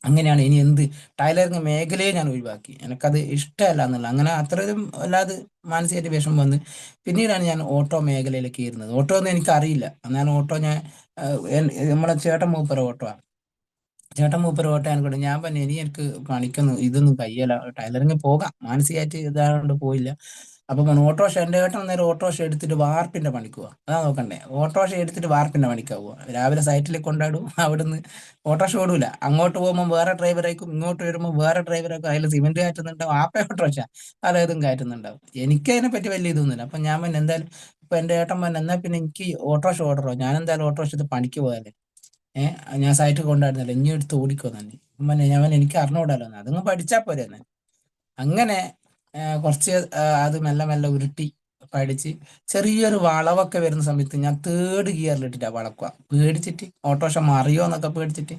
അങ്ങനെയാണ് ഇനി എന്ത് ടൈലറിങ് മേഖലയെ ഞാൻ ഒഴിവാക്കി, എനിക്കത് ഇഷ്ടമല്ല എന്നുള്ള, അങ്ങനെ അത്രയും അല്ലാതെ മാനസികമായിട്ട് വിഷമം വന്ന് പിന്നീടാണ് ഞാൻ ഓട്ടോ മേഖലയിലേക്ക് ഇരുന്നത്. ഓട്ടോ ഒന്നും എനിക്ക് അറിയില്ല. എന്നാൽ ഓട്ടോ ഞാൻ നമ്മളെ ചേട്ടൻ മൂപ്പര ഓട്ടോ, ചേട്ടൻ മൂപ്പര് ഓട്ടോ ആയിക്കോട്ടെ. ഞാൻ പറഞ്ഞു ഇനി എനിക്ക് പണിക്കൊന്നും ഇതൊന്നും കയ്യല്ല, ടൈലറിങ് പോകാം, മാനസികമായിട്ട് ഇതായതുകൊണ്ട് പോയില്ല. അപ്പൊ ഓട്ടോറിക്ഷ എന്റെ ഏട്ടൻ നേരെ ഓട്ടോറിക്ഷ എടുത്തിട്ട് വാർപ്പിന്റെ പണിക്ക് പോവാ, അതാ നോക്കണ്ടേ. ഓട്ടോറിക്ഷ എടുത്തിട്ട് വാർപ്പിന്റെ പണിക്കാ പോവാ, രാവിലെ സൈറ്റിൽ കൊണ്ടാടും, അവിടുന്ന് ഓട്ടോറിക്ഷ ഓടൂല. അങ്ങോട്ട് പോകുമ്പോൾ വേറെ ഡ്രൈവറായിരിക്കും, ഇങ്ങോട്ട് വരുമ്പോൾ വേറെ ഡ്രൈവറായിരിക്കും. അതിൽ സിമെന്റ് കയറ്റുന്നുണ്ടാവും, ആപ്പ ഓട്ടോറിക്ഷ പലതും കയറ്റുന്നുണ്ടാവും. എനിക്ക് അതിനെ പറ്റി വലിയ ഇതൊന്നുമില്ല. അപ്പൊ ഞാൻ പിന്നെ എന്തായാലും ഇപ്പൊ എന്റെ ഏട്ടൻ പറഞ്ഞു എന്നാ പിന്നെ എനിക്ക് ഓട്ടോറിക്ഷ ഓടറോ, ഞാൻ എന്തായാലും ഓട്ടോറിക്ഷ പണിക്ക് പോയാലേ, ഞാൻ സൈറ്റ് കൊണ്ടായിരുന്നല്ലോ, ഇനി എടുത്ത് ഓടിക്കോ തന്നെ. ഞാൻ എനിക്ക് അറിഞ്ഞുകൂടാലോ, അതങ്ങ് പഠിച്ചാൽ പോരെ തന്നെ. അങ്ങനെ കുറച്ച് അത് മെല്ലെ മെല്ലെ ഉരുട്ടി പഠിച്ച് ചെറിയൊരു വളവൊക്കെ വരുന്ന സമയത്ത് ഞാൻ തേർഡ് ഗിയറിലിട്ടിട്ടാ വളക്കുക, പേടിച്ചിട്ട് ഓട്ടോറിക്ഷ മറിയോ എന്നൊക്കെ പേടിച്ചിട്ട്.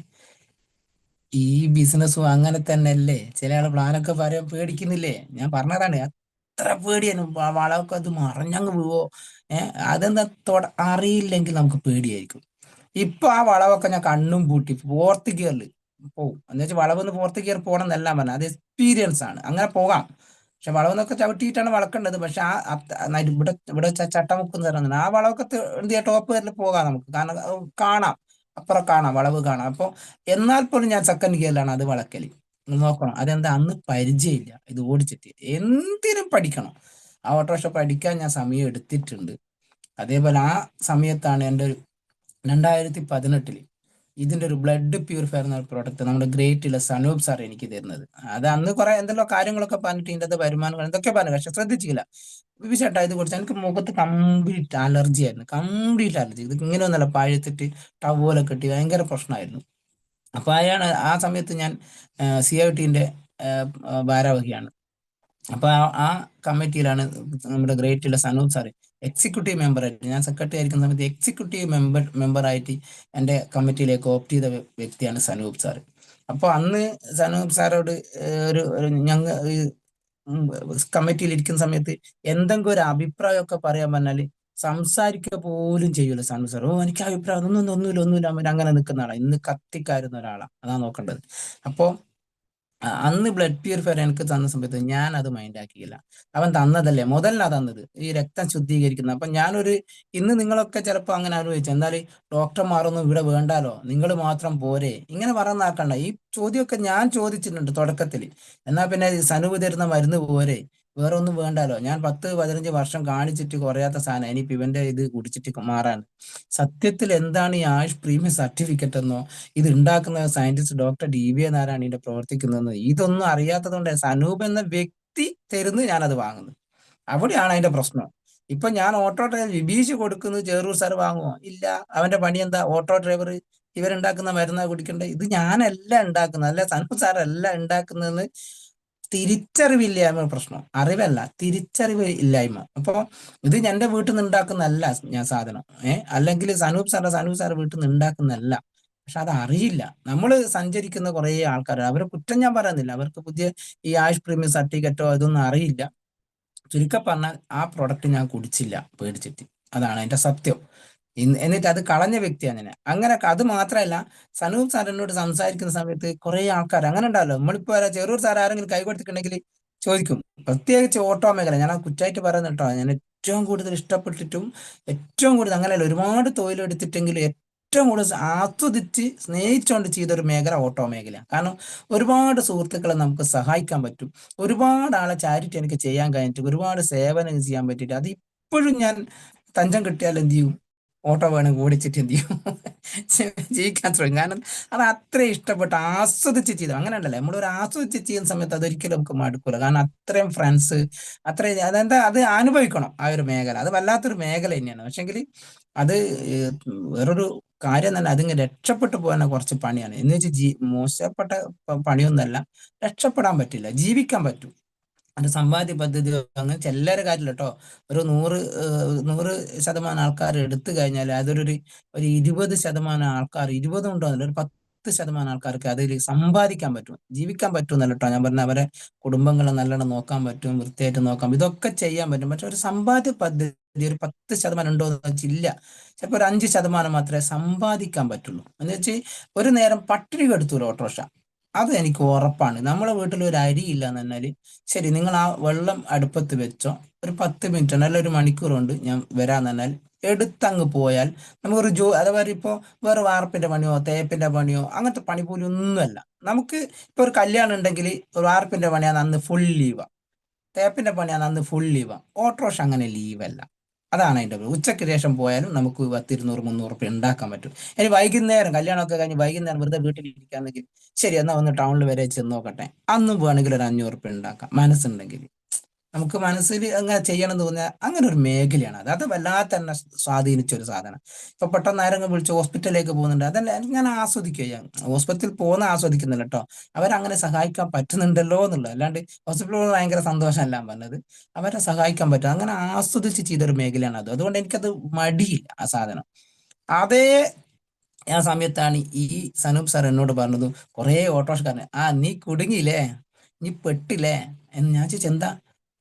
ഈ ബിസിനസ്സും അങ്ങനെ തന്നെ അല്ലേ? ചില ആള് പ്ലാനൊക്കെ പറയാൻ പേടിക്കുന്നില്ലേ? ഞാൻ പറഞ്ഞതാണ്, അത്ര പേടിയാണ്. വളമൊക്കെ അത് മറിഞ്ഞങ്ങ് വീവോ? അതെന്താ അറിയില്ലെങ്കിൽ നമുക്ക് പേടിയായിരിക്കും. ഇപ്പൊ ആ വളവൊക്കെ ഞാൻ കണ്ണും പൂട്ടി ഫോർത്ത് ഗിയറിൽ പോവും. എന്ന് വെച്ചാൽ വളവെന്ന് ഫോർത്ത് ഗിയർ പോകണം എന്നല്ല പറഞ്ഞത്, അത് എക്സ്പീരിയൻസ് ആണ്, അങ്ങനെ പോകാം. പക്ഷെ വളവെന്നൊക്കെ ചവിട്ടിയിട്ടാണ് വളക്കേണ്ടത്. പക്ഷെ ഇവിടെ ഇവിടെ ചട്ടമുക്കെന്ന് പറയുന്നത് ആ വളവൊക്കെ എന്ത് ചെയ്യാം, ടോപ്പ് വരെ പോകാം നമുക്ക്. കാരണം അത് കാണാം, അപ്പുറം കാണാം, വളവ് കാണാം. അപ്പൊ എന്നാൽ പോലും ഞാൻ സെക്കൻഡ് ഗിയറിലാണ് അത് വളക്കല്. നോക്കണം അതെന്താ, അന്ന് പരിചയമില്ല ഇത് ഓടിച്ചിട്ട്. എന്തിനും പഠിക്കണം. ആ ഓട്ടോറിക്ഷ പഠിക്കാൻ ഞാൻ സമയം എടുത്തിട്ടുണ്ട്. അതേപോലെ ആ സമയത്താണ് എൻ്റെ ഒരു 2018 ഇതിന്റെ ഒരു ബ്ലഡ് പ്യൂരിഫയർ എന്ന പ്രോഡക്റ്റ് നമ്മുടെ ഗ്രേറ്റിലെ സനൂപ് സാർ എനിക്ക് തരുന്നത്. അത് അന്ന് കുറെ എന്തെല്ലോ കാര്യങ്ങളൊക്കെ പറഞ്ഞിട്ട് ഇതിന്റെ വരുമാനങ്ങൾ എന്തൊക്കെ പറഞ്ഞു, പക്ഷെ ശ്രദ്ധിച്ചില്ല. വിശേട്ടാ ഇത് കുറിച്ച് എനിക്ക് മുഖത്ത് കംപ്ലീറ്റ് അലർജി ആയിരുന്നു, കംപ്ലീറ്റ് അലർജി. ഇത് ഇങ്ങനെ ഒന്നല്ല, പഴുത്തിട്ട് ടവലൊക്കെ കെട്ടി ഭയങ്കര പ്രശ്നമായിരുന്നു. അപ്പൊ അയാണ് ആ സമയത്ത് ഞാൻ CITന്റെ ഭാരവാഹിയാണ്. അപ്പൊ ആ കമ്മിറ്റിയിലാണ് നമ്മുടെ ഗ്രേറ്റുള്ള സനൂപ് സാറ് എക്സിക്യൂട്ടീവ് മെമ്പറായിട്ട്, ഞാൻ സെക്രട്ടറി ആയിരിക്കുന്ന സമയത്ത് എക്സിക്യൂട്ടീവ് മെമ്പറായിട്ട് എൻ്റെ കമ്മിറ്റിയിലേക്ക് ഓപ്റ്റ് ചെയ്ത വ്യക്തിയാണ് സനൂപ് സാറ്. അപ്പോൾ അന്ന് സനൂപ് സാറോട് ഞങ്ങൾ കമ്മിറ്റിയിൽ ഇരിക്കുന്ന സമയത്ത് എന്തെങ്കിലും ഒരു അഭിപ്രായമൊക്കെ പറയാൻ പറഞ്ഞാൽ സംസാരിക്കുക പോലും ചെയ്യൂല സനൂപ് സാർ. എനിക്ക് അഭിപ്രായം ഒന്നുമില്ല അങ്ങനെ നിൽക്കുന്ന ആളാണ്. ഇന്ന് കത്തിക്കാരുന്ന ഒരാളാണ്, അതാണ് നോക്കേണ്ടത്. അപ്പോൾ അന്ന് ബ്ലഡ് പ്യൂരിഫയർ എനിക്ക് തന്ന സമയത്ത് ഞാൻ അത് മൈൻഡ് ആക്കിയില്ല. അവൻ തന്നതല്ലേ, മുതലാ തന്നത്, ഈ രക്തം ശുദ്ധീകരിക്കുന്നത്. അപ്പൊ ഞാനൊരു ഇന്ന് നിങ്ങളൊക്കെ ചിലപ്പോൾ അങ്ങനെ ആലോചിച്ചു, എന്തായാലും ഡോക്ടർമാരൊന്നും ഇവിടെ വേണ്ടാലോ, നിങ്ങൾ മാത്രം പോരെ, ഇങ്ങനെ പറയുന്നാക്കണ്ട. ഈ ചോദ്യമൊക്കെ ഞാൻ ചോദിച്ചിട്ടുണ്ട് തുടക്കത്തിൽ. എന്നാൽ പിന്നെ സനുവ് തരുന്ന മരുന്ന് പോരെ, വേറെ ഒന്നും വേണ്ടാലോ. ഞാൻ 10-15 വർഷം കാണിച്ചിട്ട് കുറയാത്ത സാധനം ഇനിയിപ്പോ ഇവന്റെ ഇത് കുടിച്ചിട്ട് മാറാൻ. സത്യത്തിൽ എന്താണ് ഈ ആയുഷ് പ്രീമിയം സർട്ടിഫിക്കറ്റ് എന്നോ ഇത് ഉണ്ടാക്കുന്ന സയന്റിസ്റ്റ് ഡോക്ടർ DV നാരായണ ഇതിന്റെ പ്രവർത്തിക്കുന്നത് ഇതൊന്നും അറിയാത്തത് കൊണ്ട് സനൂപ് എന്ന വ്യക്തി തരുന്നു, ഞാനത് വാങ്ങുന്നു. അവിടെയാണ് അതിന്റെ പ്രശ്നം. ഇപ്പൊ ഞാൻ ഓട്ടോ ഡ്രൈവർ വിഭീഷ് കൊടുക്കുന്നത് ചേറൂർ സാർ വാങ്ങുമോ? ഇല്ല. അവന്റെ പണി എന്താ? ഓട്ടോ ഡ്രൈവർ ഇവരുണ്ടാക്കുന്ന മരുന്നാ കുടിക്കേണ്ടത്. ഇത് ഞാനല്ല ഉണ്ടാക്കുന്നത്, അല്ല സനൂപ് സാറല്ല ഉണ്ടാക്കുന്നതെന്ന് തിരിച്ചറിവില്ലായ്മ പ്രശ്നം. അറിവല്ല, തിരിച്ചറിവ് ഇല്ലായ്മ. അപ്പൊ ഇത് എന്റെ വീട്ടിൽ നിന്ന് ഉണ്ടാക്കുന്നതല്ല ഞാൻ സാധനം. അല്ലെങ്കിൽ സനൂപ് സാർ വീട്ടിൽ നിന്ന് ഉണ്ടാക്കുന്നതല്ല. പക്ഷെ അത് അറിയില്ല. നമ്മൾ സഞ്ചരിക്കുന്ന കുറെ ആൾക്കാർ, അവരെ കുറ്റം ഞാൻ പറയുന്നില്ല, അവർക്ക് പുതിയ ഈ ആയുഷ് പ്രീമിയം സർട്ടിഫിക്കറ്റോ ഇതൊന്നും അറിയില്ല. ചുരുക്കം പറഞ്ഞാൽ ആ പ്രൊഡക്റ്റ് ഞാൻ കുടിച്ചില്ല പേടിച്ചിട്ട്. അതാണ് എന്റെ സത്യം. എന്നിട്ട് അത് കളഞ്ഞ വ്യക്തിയാണ് ഞാൻ. അങ്ങനെ അത് മാത്രമല്ല, സനൂപ് സാറിനോട് സംസാരിക്കുന്ന സമയത്ത് കുറെ ആൾക്കാർ അങ്ങനെ ഉണ്ടാവല്ലോ, നമ്മളിപ്പോ ചെറൂർ സാർ ആരെങ്കിലും കൈ കൊടുത്തിട്ടുണ്ടെങ്കിൽ ചോദിക്കും. പ്രത്യേകിച്ച് ഓട്ടോ മേഖല, ഞാൻ ആ കുറ്റായിട്ട് പറയുന്നത് കേട്ടോ. ഞാൻ ഏറ്റവും കൂടുതൽ ഇഷ്ടപ്പെട്ടിട്ടും ഏറ്റവും കൂടുതൽ അങ്ങനെയല്ല, ഒരുപാട് തൊഴിലെടുത്തിട്ടെങ്കിൽ ഏറ്റവും കൂടുതൽ ആസ്വദിച്ച് സ്നേഹിച്ചുകൊണ്ട് ചെയ്തൊരു മേഖല ഓട്ടോ മേഖല. കാരണം ഒരുപാട് സുഹൃത്തുക്കളെ നമുക്ക് സഹായിക്കാൻ പറ്റും, ഒരുപാട് ആളെ ചാരിറ്റി എനിക്ക് ചെയ്യാൻ കഴിഞ്ഞിട്ട്, ഒരുപാട് സേവനം ചെയ്യാൻ പറ്റിയിട്ട്, അത് ഇപ്പോഴും ഞാൻ തഞ്ചം കിട്ടിയാൽ എന്ത് ചെയ്യും, ഓട്ടോ വേണമെങ്കിൽ ഓടിച്ചിട്ട് എന്ത് ചെയ്യും ജീവിക്കാൻ ശ്രമിക്കും. കാരണം അത് അത്ര ഇഷ്ടപ്പെട്ട് ആസ്വദിച്ച് ചെയ്തു. അങ്ങനെ ഉണ്ടല്ലേ, നമ്മളൊരു ആസ്വദിച്ച് ചെയ്യുന്ന സമയത്ത് അതൊരിക്കലും നമുക്ക് മടുക്കൂല. കാരണം അത്രയും ഫ്രണ്ട്സ്, അത്രയും അതെന്താ, അത് അനുഭവിക്കണം ആ ഒരു മേഖല. അത് വല്ലാത്തൊരു മേഖല തന്നെയാണ്. പക്ഷെങ്കിൽ അത് ഏഹ്, വേറൊരു കാര്യം തന്നെ, അതിങ്ങനെ രക്ഷപ്പെട്ടു പോകാൻ കുറച്ച് പണിയാണ്. എന്ന് വെച്ചാൽ മോശപ്പെട്ട പണിയൊന്നല്ല, രക്ഷപ്പെടാൻ പറ്റില്ല, ജീവിക്കാൻ പറ്റും. അതിന്റെ സമ്പാദ്യ പദ്ധതി അങ്ങനെ ചില്ലറ കാര്യമില്ല കേട്ടോ. ഒരു 100% ആൾക്കാർ എടുത്തു കഴിഞ്ഞാൽ ഒരു 20% ആൾക്കാർ, 20 ഉണ്ടോന്നല്ല, ഒരു 10% ആൾക്കാർക്ക് അതിൽ സമ്പാദിക്കാൻ പറ്റും, ജീവിക്കാൻ പറ്റും എന്നല്ല കേട്ടോ ഞാൻ പറഞ്ഞ. അവരെ കുടുംബങ്ങളെ നല്ലോണം നോക്കാൻ പറ്റും, വൃത്തിയായിട്ട് നോക്കാം, ഇതൊക്കെ ചെയ്യാൻ പറ്റും. പക്ഷെ ഒരു സമ്പാദ്യ പദ്ധതി ഒരു 10% ഉണ്ടോ എന്ന് വെച്ചില്ല. ചിലപ്പോൾ ഒരു 5% മാത്രമേ സമ്പാദിക്കാൻ പറ്റുള്ളൂ. എന്ന് വെച്ച് ഒരു നേരം പട്ടിണി കെടുത്തൂല ഓട്ടോറിക്ഷ, അത് എനിക്ക് ഉറപ്പാണ്. നമ്മളെ വീട്ടിൽ ഒരു അരി ഇല്ല എന്ന് പറഞ്ഞാല്, ശരി നിങ്ങൾ ആ വെള്ളം അടുപ്പത്ത് വെച്ചോ, ഒരു 10 മിനിറ്റ് അല്ല ഒരു മണിക്കൂർ കൊണ്ട് ഞാൻ വരാന്ന് പറഞ്ഞാൽ എടുത്തങ്ങ് പോയാൽ നമുക്കൊരു അഥവാ ഇപ്പോ വേറെ വാർപ്പിന്റെ പണിയോ തേപ്പിന്റെ പണിയോ അങ്ങനത്തെ പണി പോലും ഒന്നുമല്ല. നമുക്ക് ഇപ്പൊ ഒരു കല്യാണം ഉണ്ടെങ്കിൽ ഒരു വാർപ്പിന്റെ പണിയാണ് അന്ന് ഫുൾ ലീവാ, തേപ്പിന്റെ പണിയാണ് അന്ന് ഫുൾ ലീവാ. ഓട്ടോറിക്ഷ അങ്ങനെ ലീവല്ല. അതാണ് അതിന്റെ ഉച്ചയ്ക്ക് ശേഷം പോയാലും നമുക്ക് 10, 200, 300 റുപ്യ ഉണ്ടാക്കാൻ പറ്റും. ഇനി വൈകുന്നേരം കല്യാണമൊക്കെ കഴിഞ്ഞ് വൈകുന്നേരം വെറുതെ വീട്ടിലിരിക്കാന്നെങ്കിൽ ശരി എന്നാ ഒന്ന് ടൗണിൽ വരെ ചെന്ന് നോക്കട്ടെ, അന്നും വേണമെങ്കിൽ ഒരു 500 റുപ്യ ഉണ്ടാക്കാം മനസ്സുണ്ടെങ്കിൽ. നമുക്ക് മനസ്സിൽ അങ്ങനെ ചെയ്യണം എന്ന് തോന്നിയാൽ അങ്ങനെ ഒരു മേഖലയാണ് അത്. അത് വല്ലാതെ തന്നെ സ്വാധീനിച്ച ഒരു സാധനം. ഇപ്പൊ പെട്ടെന്ന് ആരെങ്കിലും വിളിച്ച് ഹോസ്പിറ്റലിലേക്ക് പോകുന്നുണ്ട്, അതല്ല ഞാൻ ആസ്വദിക്കുക. ഹോസ്പിറ്റലിൽ പോകുന്ന ആസ്വദിക്കുന്നില്ല കേട്ടോ, അവരങ്ങനെ സഹായിക്കാൻ പറ്റുന്നുണ്ടല്ലോ എന്നുള്ളത്. അല്ലാണ്ട് ഹോസ്പിറ്റലിൽ പോകുന്നത് ഭയങ്കര സന്തോഷമല്ല പറഞ്ഞത്, അവരെ സഹായിക്കാൻ പറ്റും, അങ്ങനെ ആസ്വദിച്ച് ചെയ്തൊരു മേഖലയാണ് അത്. അതുകൊണ്ട് എനിക്കത് മടിയില്ല ആ സാധനം. അതേ ആ സമയത്താണ് ഈ സനൂപ് സാർ എന്നോട് പറഞ്ഞത്, കുറേ ഓട്ടോറിക്ഷക്കാരൻ, നീ കുടുങ്ങിയില്ലേ, നീ പെട്ടില്ലേ എന്ന്. ഞാൻ ചോദിച്ചു എന്താ,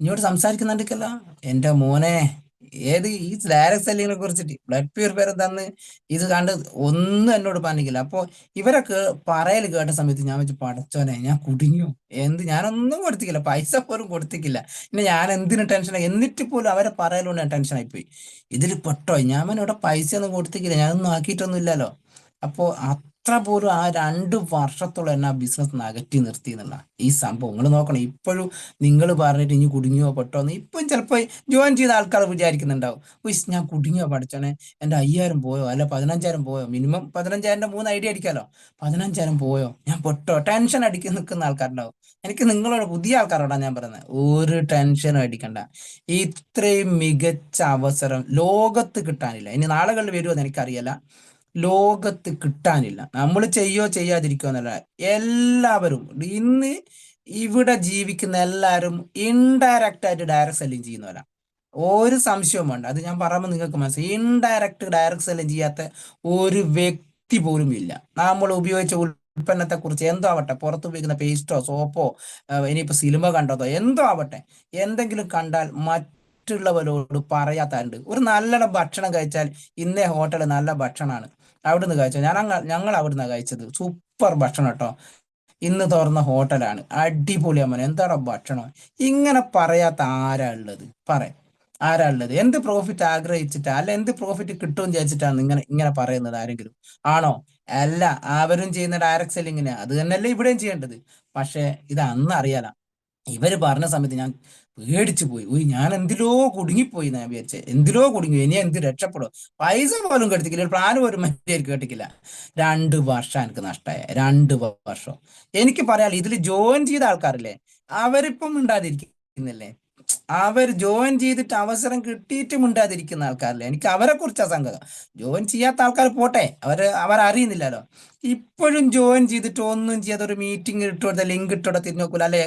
ഇങ്ങോട്ട് സംസാരിക്കുന്നുണ്ടിക്കല്ലോ. എന്റെ മോനെ, ഏത് ഈ ഡയറക്ട് സെല്ലിങ്ങിനെ കുറിച്ചിട്ട് ബ്ലഡ് പ്യൂരിഫയർ തന്ന് ഇത് കണ്ട് ഒന്നും എന്നോട് പറഞ്ഞില്ല. അപ്പൊ ഇവരൊക്കെ പറയൽ കേട്ട സമയത്ത് ഞാൻ വെച്ച്, പടച്ചോനെ ഞാൻ കുടുങ്ങിയോ, ഞാനൊന്നും കൊടുത്തിക്കില്ല, പൈസ പോലും കൊടുത്തിക്കില്ല. പിന്നെ ഞാൻ എന്തിനു ടെൻഷനായി, എന്നിട്ട് പോലും അവരെ പറയലുകൊണ്ട് ഞാൻ ടെൻഷനായി പോയി. ഇതിൽ പെട്ടോ, ഞാൻ ഇവിടെ പൈസ ഒന്നും കൊടുത്തിക്കില്ല, ഞാനൊന്നും ആക്കിയിട്ടൊന്നും ഇല്ലല്ലോ. അപ്പോ അത്ര പോലും ആ 2 വർഷത്തോളം എന്നെ ആ ബിസിനസ് അകറ്റി നിർത്തി എന്നുള്ള ഈ സംഭവം നിങ്ങൾ നോക്കണം. ഇപ്പോഴും നിങ്ങൾ പറഞ്ഞിട്ട് ഇനി കുടുങ്ങിയോ പെട്ടോന്ന് ഇപ്പം ചിലപ്പോൾ ജോയിൻ ചെയ്ത ആൾക്കാർ വിചാരിക്കുന്നുണ്ടാവും, ഉയ്സ് ഞാൻ കുടുങ്ങിയോ പഠിച്ചോനെ, എൻ്റെ 5,000 പോയോ, അല്ല 15,000 പോയോ, മിനിമം 15,000 3 ഐഡിയ അടിക്കാലോ, 15,000 പോയോ, ഞാൻ പെട്ടോ, ടെൻഷൻ അടിക്കി നിൽക്കുന്ന ആൾക്കാരുണ്ടാവും. എനിക്ക് നിങ്ങളോട്, പുതിയ ആൾക്കാരോടാണ് ഞാൻ പറയുന്നത്, ഒരു ടെൻഷനും അടിക്കണ്ട. ഇത്രയും മികച്ച അവസരം ലോകത്ത് കിട്ടാനില്ല. ഇനി നാളുകളിൽ വരുമോ എന്ന് എനിക്കറിയില്ല, ലോകത്ത് കിട്ടാനില്ല. നമ്മൾ ചെയ്യോ ചെയ്യാതിരിക്കോ എന്നല്ല, എല്ലാവരും ഇന്ന് ഇവിടെ ജീവിക്കുന്ന എല്ലാവരും ഇൻഡയറക്റ്റ് ആയിട്ട് ഡയറക്റ്റ് സെല്ലിങ് ചെയ്യുന്നവരാ. ഒരു സംശയവും വേണ്ട, അത് ഞാൻ പറയുമ്പോൾ നിങ്ങൾക്ക് മനസ്സിലായി. ഇൻഡയറക്റ്റ് ഡയറക്റ്റ് സെല്ലിങ് ചെയ്യാത്ത ഒരു വ്യക്തി പോലും ഇല്ല. നമ്മൾ ഉപയോഗിച്ച ഉൽപ്പന്നത്തെ കുറിച്ച് എന്തോ ആവട്ടെ, പുറത്ത് ഉപയോഗിക്കുന്ന പേസ്റ്റോ സോപ്പോ, ഇനിയിപ്പോ സിനിമ കണ്ടതോ എന്തോ ആവട്ടെ, എന്തെങ്കിലും കണ്ടാൽ മറ്റുള്ളവരോട് പറയാത്താറുണ്ട്. ഒരു നല്ല ഭക്ഷണം കഴിച്ചാൽ, ഇന്നേ ഹോട്ടൽ നല്ല ഭക്ഷണമാണ്, അവിടുന്ന് കഴിച്ചോ, ഞങ്ങൾ അവിടുന്ന് കഴിച്ചത് സൂപ്പർ ഭക്ഷണം കേട്ടോ, ഇന്ന് തുറന്ന ഹോട്ടലാണ്, അടിപൊളിയാ എന്താടാ ഭക്ഷണം, ഇങ്ങനെ പറയാത്ത ആരാ ഉള്ളത്, ആരാ ഉള്ളത്? എന്ത് പ്രോഫിറ്റ് ആഗ്രഹിച്ചിട്ടാ, അല്ല എന്ത് പ്രോഫിറ്റ് കിട്ടുമെന്ന് വിചാരിച്ചിട്ടാണ് ഇങ്ങനെ ഇങ്ങനെ പറയുന്നത് ആരെങ്കിലും ആണോ? അല്ല, അവരും ചെയ്യുന്ന ഡയറക്ട് സെല്ലിങ്ങിനെ അത് തന്നെയല്ലേ ഇവിടെയും ചെയ്യേണ്ടത്. പക്ഷെ ഇത് അന്ന് അറിയാല. ഇവര് പറഞ്ഞ സമയത്ത് ഞാൻ പേടിച്ചു പോയി. ഞാൻ എന്തിലോ കുടുങ്ങിപ്പോയി ഞാൻ വിചാരിച്ചേ, എന്തിലോ കുടുങ്ങി, ഇനി എന്ത് രക്ഷപ്പെടും, പൈസ പോലും കെടുത്തിക്കില്ല, ഒരു പ്ലാൻ പോലും മര്യാദയ്ക്ക് കേട്ടിക്കില്ല. 2 വർഷം എനിക്ക് നഷ്ടമായ, 2 വർഷം. എനിക്ക് പറയാലോ, ഇതിൽ ജോയിൻ ചെയ്ത ആൾക്കാരില്ലേ, അവരിപ്പം മിണ്ടാതിരിക്കുന്നില്ലേ, അവർ ജോയിൻ ചെയ്തിട്ട് അവസരം കിട്ടിയിട്ടും മിണ്ടാതിരിക്കുന്ന ആൾക്കാരില്ലേ, എനിക്ക് അവരെ കുറിച്ചാ സങ്കടം. ജോയിൻ ചെയ്യാത്ത ആൾക്കാർ പോട്ടെ, അവരറിയുന്നില്ലല്ലോ. ഇപ്പോഴും ജോയിൻ ചെയ്തിട്ട് ഒന്നും ചെയ്യാതെ ഒരു മീറ്റിംഗ് ഇട്ടുകൊടുത്ത ലിങ്ക് ഇട്ടോടെ തിരിഞ്ഞു നോക്കൂല, അല്ലെ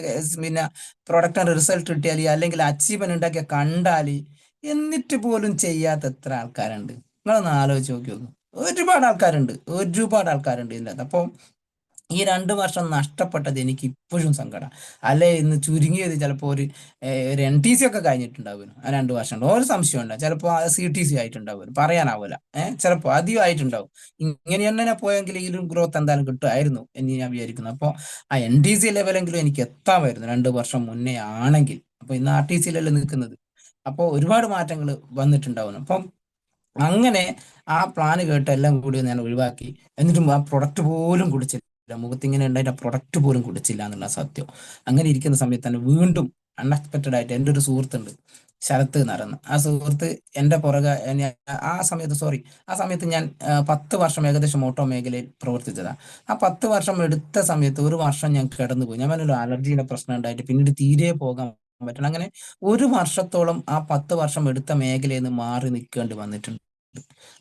പിന്നെ പ്രൊഡക്റ്റിന്റെ റിസൾട്ട് കിട്ടിയാൽ, അല്ലെങ്കിൽ അച്ചീവ്മെന്റ് ഉണ്ടാക്കിയ കണ്ടാല്, എന്നിട്ട് പോലും ചെയ്യാത്ത എത്ര ആൾക്കാരുണ്ട്, നിങ്ങളൊന്ന് ആലോചിച്ച് നോക്കി നോക്കും. ഒരുപാട് ആൾക്കാരുണ്ട് ഇതിൻ്റെ അകത്ത്. അപ്പോൾ ഈ 2 വർഷം നഷ്ടപ്പെട്ടത് എനിക്ക് ഇപ്പോഴും സങ്കടം. അല്ലെ ഇന്ന് ചുരുങ്ങിയത് ചിലപ്പോൾ ഒരു NTC ഒക്കെ കഴിഞ്ഞിട്ടുണ്ടാവും ആ 2 വർഷം കൊണ്ട്, ഒരു സംശയമുണ്ട്. ചിലപ്പോൾ CTC ആയിട്ടുണ്ടാവും, പറയാനാവൂല. ചിലപ്പോൾ അധികം ആയിട്ടുണ്ടാവും. ഇങ്ങനെ തന്നെ പോയെങ്കിൽ ഇതിലും ഗ്രോത്ത് എന്തായാലും കിട്ടുമായിരുന്നു എന്ന് ഞാൻ വിചാരിക്കുന്നു. അപ്പോൾ ആ NTC ലെവലെങ്കിലും എനിക്ക് എത്താമായിരുന്നു 2 വർഷം മുന്നേ ആണെങ്കിൽ. അപ്പൊ ഇന്ന് RTCയിലല്ലേ നിൽക്കുന്നത്. അപ്പോൾ ഒരുപാട് മാറ്റങ്ങൾ വന്നിട്ടുണ്ടാവുന്നു. അപ്പം അങ്ങനെ ആ പ്ലാന് കേട്ട് എല്ലാം കൂടി ഞാൻ ഒഴിവാക്കി. എന്നിട്ടും ആ പ്രൊഡക്റ്റ് പോലും കുടിച്ചില്ല, മുഖത്ത് ഇങ്ങനെ ഉണ്ടായിട്ട് ആ പ്രൊഡക്റ്റ് പോലും കുടിച്ചില്ല എന്നുള്ള സത്യം. അങ്ങനെ ഇരിക്കുന്ന സമയത്ത് തന്നെ വീണ്ടും അൺഎക്സ്പെക്റ്റഡ് ആയിട്ട് എൻ്റെ ഒരു സുഹൃത്തുണ്ട്, ശരത്ത് നടന്ന്. ആ സുഹൃത്ത് എൻ്റെ പുറകെ ആ സമയത്ത്, സോറി, ആ സമയത്ത് ഞാൻ 10 വർഷം ഏകദേശം ഓട്ടോ മേഖലയിൽ പ്രവർത്തിച്ചതാണ്. ആ 10 വർഷം എടുത്ത സമയത്ത് 1 വർഷം ഞാൻ കിടന്നുപോയി. ഞാൻ പറഞ്ഞൊരു അലർജിയുടെ പ്രശ്നം ഉണ്ടായിട്ട് പിന്നീട് തീരെ പോകാൻ പറ്റണം. അങ്ങനെ 1 വർഷത്തോളം ആ 10 വർഷം എടുത്ത മേഖലയിൽ നിന്ന് മാറി നിൽക്കേണ്ടി വന്നിട്ടുണ്ട്.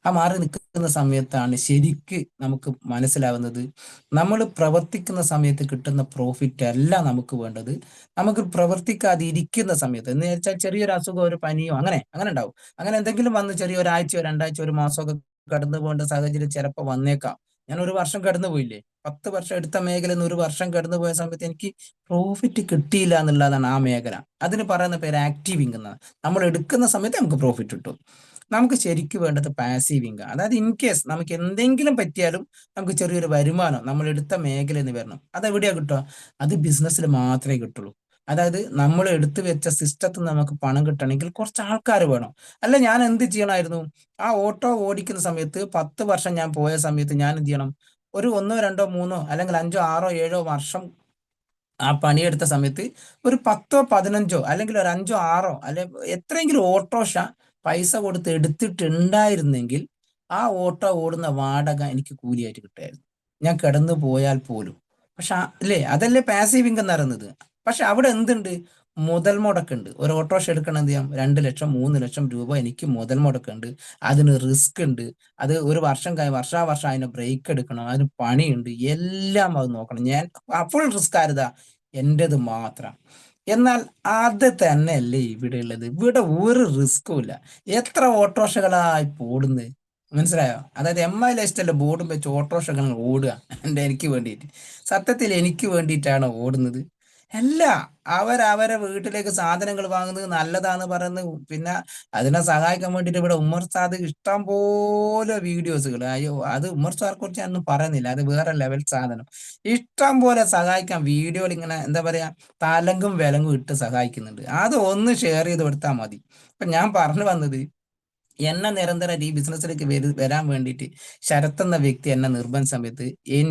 ആ മാറി നിൽക്കുന്ന സമയത്താണ് ശരിക്ക് നമുക്ക് മനസ്സിലാവുന്നത്, നമ്മൾ പ്രവർത്തിക്കുന്ന സമയത്ത് കിട്ടുന്ന പ്രോഫിറ്റ് അല്ല നമുക്ക് വേണ്ടത്. നമുക്ക് പ്രവർത്തിക്കാതെ ഇരിക്കുന്ന സമയത്ത്, എന്ന് വെച്ചാൽ ചെറിയൊരു അസുഖം, ഒരു പനിയോ അങ്ങനെ അങ്ങനെ ഉണ്ടാവും. അങ്ങനെ എന്തെങ്കിലും വന്ന് ചെറിയ ഒരാഴ്ചയോ 2 ആഴ്ച 1 മാസമൊക്കെ കടന്നു പോകേണ്ട സാഹചര്യം ചിലപ്പോൾ വന്നേക്കാം. ഞാൻ 1 വർഷം കടന്നു പോയില്ലേ, 10 വർഷം എടുത്ത മേഖലയിൽ നിന്ന് 1 വർഷം കടന്നു പോയ സമയത്ത് എനിക്ക് പ്രോഫിറ്റ് കിട്ടിയില്ല എന്നുള്ളതാണ് ആ മേഖല. അതിന് പറയുന്ന പേര് ആക്റ്റീവ് ഇൻകം. നമ്മൾ എടുക്കുന്ന സമയത്ത് നമുക്ക് പ്രോഫിറ്റ് കിട്ടും. നമുക്ക് ശരിക്കും വേണ്ടത് പാസീവ് ഇൻകം. അതായത് ഇൻ കേസ് നമുക്ക് എന്തെങ്കിലും പറ്റിയാലും നമുക്ക് ചെറിയൊരു വരുമാനം നമ്മൾ എടുത്ത മേഖലയിൽ നിന്ന് വരണം. അതെവിടെയാ കിട്ടുക? അത് ബിസിനസ്സിൽ മാത്രമേ കിട്ടുള്ളൂ. അതായത് നമ്മൾ എടുത്തു വെച്ച സിസ്റ്റത്തിൽ നിന്ന് നമുക്ക് പണം കിട്ടണമെങ്കിൽ കുറച്ച് ആൾക്കാർ വേണം. അല്ല, ഞാൻ എന്ത് ചെയ്യണമായിരുന്നു? ആ ഓട്ടോ ഓടിക്കുന്ന സമയത്ത് 10 വർഷം ഞാൻ പോയ സമയത്ത് ഞാൻ എന്ത് ചെയ്യണം? ഒരു 1 2 3 അല്ലെങ്കിൽ 5 6 7 വർഷം ആ പണിയെടുത്ത സമയത്ത് ഒരു 10 15 അല്ലെങ്കിൽ ഒരു 5 6 അല്ലെ എത്രയെങ്കിലും ഓട്ടോറിക്ഷ പൈസ കൊടുത്ത് എടുത്തിട്ടുണ്ടായിരുന്നെങ്കിൽ ആ ഓട്ടോ ഓടുന്ന വാടക എനിക്ക് കൂലിയായിട്ട് കിട്ടുമായിരുന്നു, ഞാൻ കിടന്നു പോയാൽ പോലും. പക്ഷെ അല്ലേ, അതല്ലേ പാസീവ് ഇൻകം എന്ന് പറയുന്നത്. പക്ഷെ അവിടെ എന്തുണ്ട്? മുതൽ മുടക്കുണ്ട്. ഒരു ഓട്ടോറിക്ഷ എടുക്കണം, എന്ത് ചെയ്യാം, 2 ലക്ഷം 3 ലക്ഷം രൂപ എനിക്ക് മുതൽ മുടക്കുണ്ട്. അതിന് റിസ്ക് ഉണ്ട്. അത് ഒരു വർഷം വർഷാവർഷം അതിന് ബ്രേക്ക് എടുക്കണം, അതിന് പണിയുണ്ട്, എല്ലാം അത് നോക്കണം. ഞാൻ ഫുൾ റിസ്ക് ആരുതാ? എൻ്റെത് മാത്രം. എന്നാൽ അത് തന്നെയല്ലേ ഇവിടെ ഉള്ളത്? ഇവിടെ ഒരു റിസ്കും ഇല്ല. എത്ര ഓട്ടോറിക്ഷകളായി ഓടുന്നത്, മനസ്സിലായോ? അതായത് എം ഐ ലിസ്റ്റല്ല ബോർഡും വെച്ച് ഓട്ടോറിക്ഷ ഓടുക എനിക്ക് വേണ്ടിയിട്ട്. സത്യത്തിൽ എനിക്ക് വേണ്ടിയിട്ടാണ് ഓടുന്നത്? അല്ല. അവരവരെ വീട്ടിലേക്ക് സാധനങ്ങൾ വാങ്ങുന്നത് നല്ലതാന്ന് പറയുന്നത്. പിന്നെ അതിനെ സഹായിക്കാൻ വേണ്ടിയിട്ട് ഇവിടെ ഉമ്മർ സാദ് ഇഷ്ടം പോലെ വീഡിയോസുകൾ. അയ്യോ, അത് ഉമ്മർ സാറെ കുറിച്ച് ഞാനൊന്നും പറയുന്നില്ല, അത് വേറെ ലെവൽ സാധനം. ഇഷ്ടം പോലെ സഹായിക്കാൻ വീഡിയോയിൽ ഇങ്ങനെ എന്താ പറയാ, തലങ്കും വിലങ്ങും ഇട്ട് സഹായിക്കുന്നുണ്ട്. അത് ഒന്ന് ഷെയർ ചെയ്ത് കൊടുത്താൽ മതി. ഇപ്പൊ ഞാൻ പറഞ്ഞു വന്നത്, എന്നെ നിരന്തരം ഈ ബിസിനസ്സിലേക്ക് വരാൻ വേണ്ടിയിട്ട് ശരത്ത് എന്ന വ്യക്തി എന്നെ നിർബന്ധ സമയത്ത്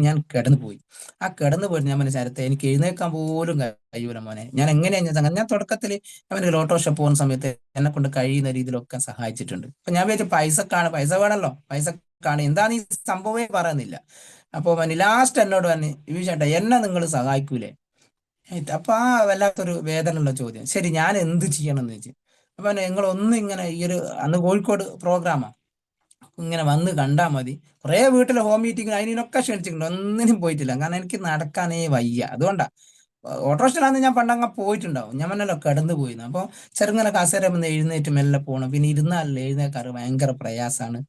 ഞാൻ കിടന്നു പോയി. ആ കിടന്നു പോയിട്ട് ഞാൻ പറഞ്ഞ, ശരത്തെ എനിക്ക് എഴുന്നേക്കാൻ പോലും കഴിയൂല മോനെ, ഞാൻ എങ്ങനെയാ ഞാൻ തുടക്കത്തിൽ അവന് ഓട്ടോറിക്ഷ പോകുന്ന സമയത്ത് എന്നെ കൊണ്ട് കഴിയുന്ന രീതിയിലൊക്കെ സഹായിച്ചിട്ടുണ്ട്. അപ്പൊ ഞാൻ വിചാരിച്ചു പൈസക്കാണ്, പൈസ വേണമല്ലോ, പൈസക്കാണ് എന്താണ് ഈ സംഭവമേ പറയുന്നില്ല. അപ്പൊ ലാസ്റ്റ് എന്നോട് പറഞ്ഞു, ഈ ചേട്ടാ എന്നെ നിങ്ങൾ സഹായിക്കൂലേ? അപ്പൊ ആ വല്ലാത്തൊരു വേദനയുള്ള ചോദ്യം. ശരി, ഞാൻ എന്ത് ചെയ്യണം എന്ന് വെച്ച്. അപ്പൊ നിങ്ങൾ ഒന്ന് ഇങ്ങനെ ഈ ഒരു അന്ന് കോഴിക്കോട് പ്രോഗ്രാമാ, ഇങ്ങനെ വന്ന് കണ്ടാൽ മതി. കുറെ വീട്ടിലെ ഹോം മീറ്റിംഗ് അതിനൊക്കെ ക്ഷണിച്ചിട്ടുണ്ട്, ഒന്നിനും പോയിട്ടില്ല. കാരണം എനിക്ക് നടക്കാനേ വയ്യ, അതുകൊണ്ടാ. ഓട്ടോറിക്ഷയിലാന്ന് ഞാൻ പണ്ടങ്ങ പോയിട്ടുണ്ടാവും, ഞാൻ മന്നല്ലോ കിടന്നു പോയിരുന്നു. അപ്പോൾ ചെറുങ്ങനെ കസേര വന്ന് എഴുന്നേറ്റ് മെല്ലെ പോകണം, പിന്നെ ഇരുന്നാലല്ലേ എഴുന്നേക്കാറ് ഭയങ്കര പ്രയാസമാണ്.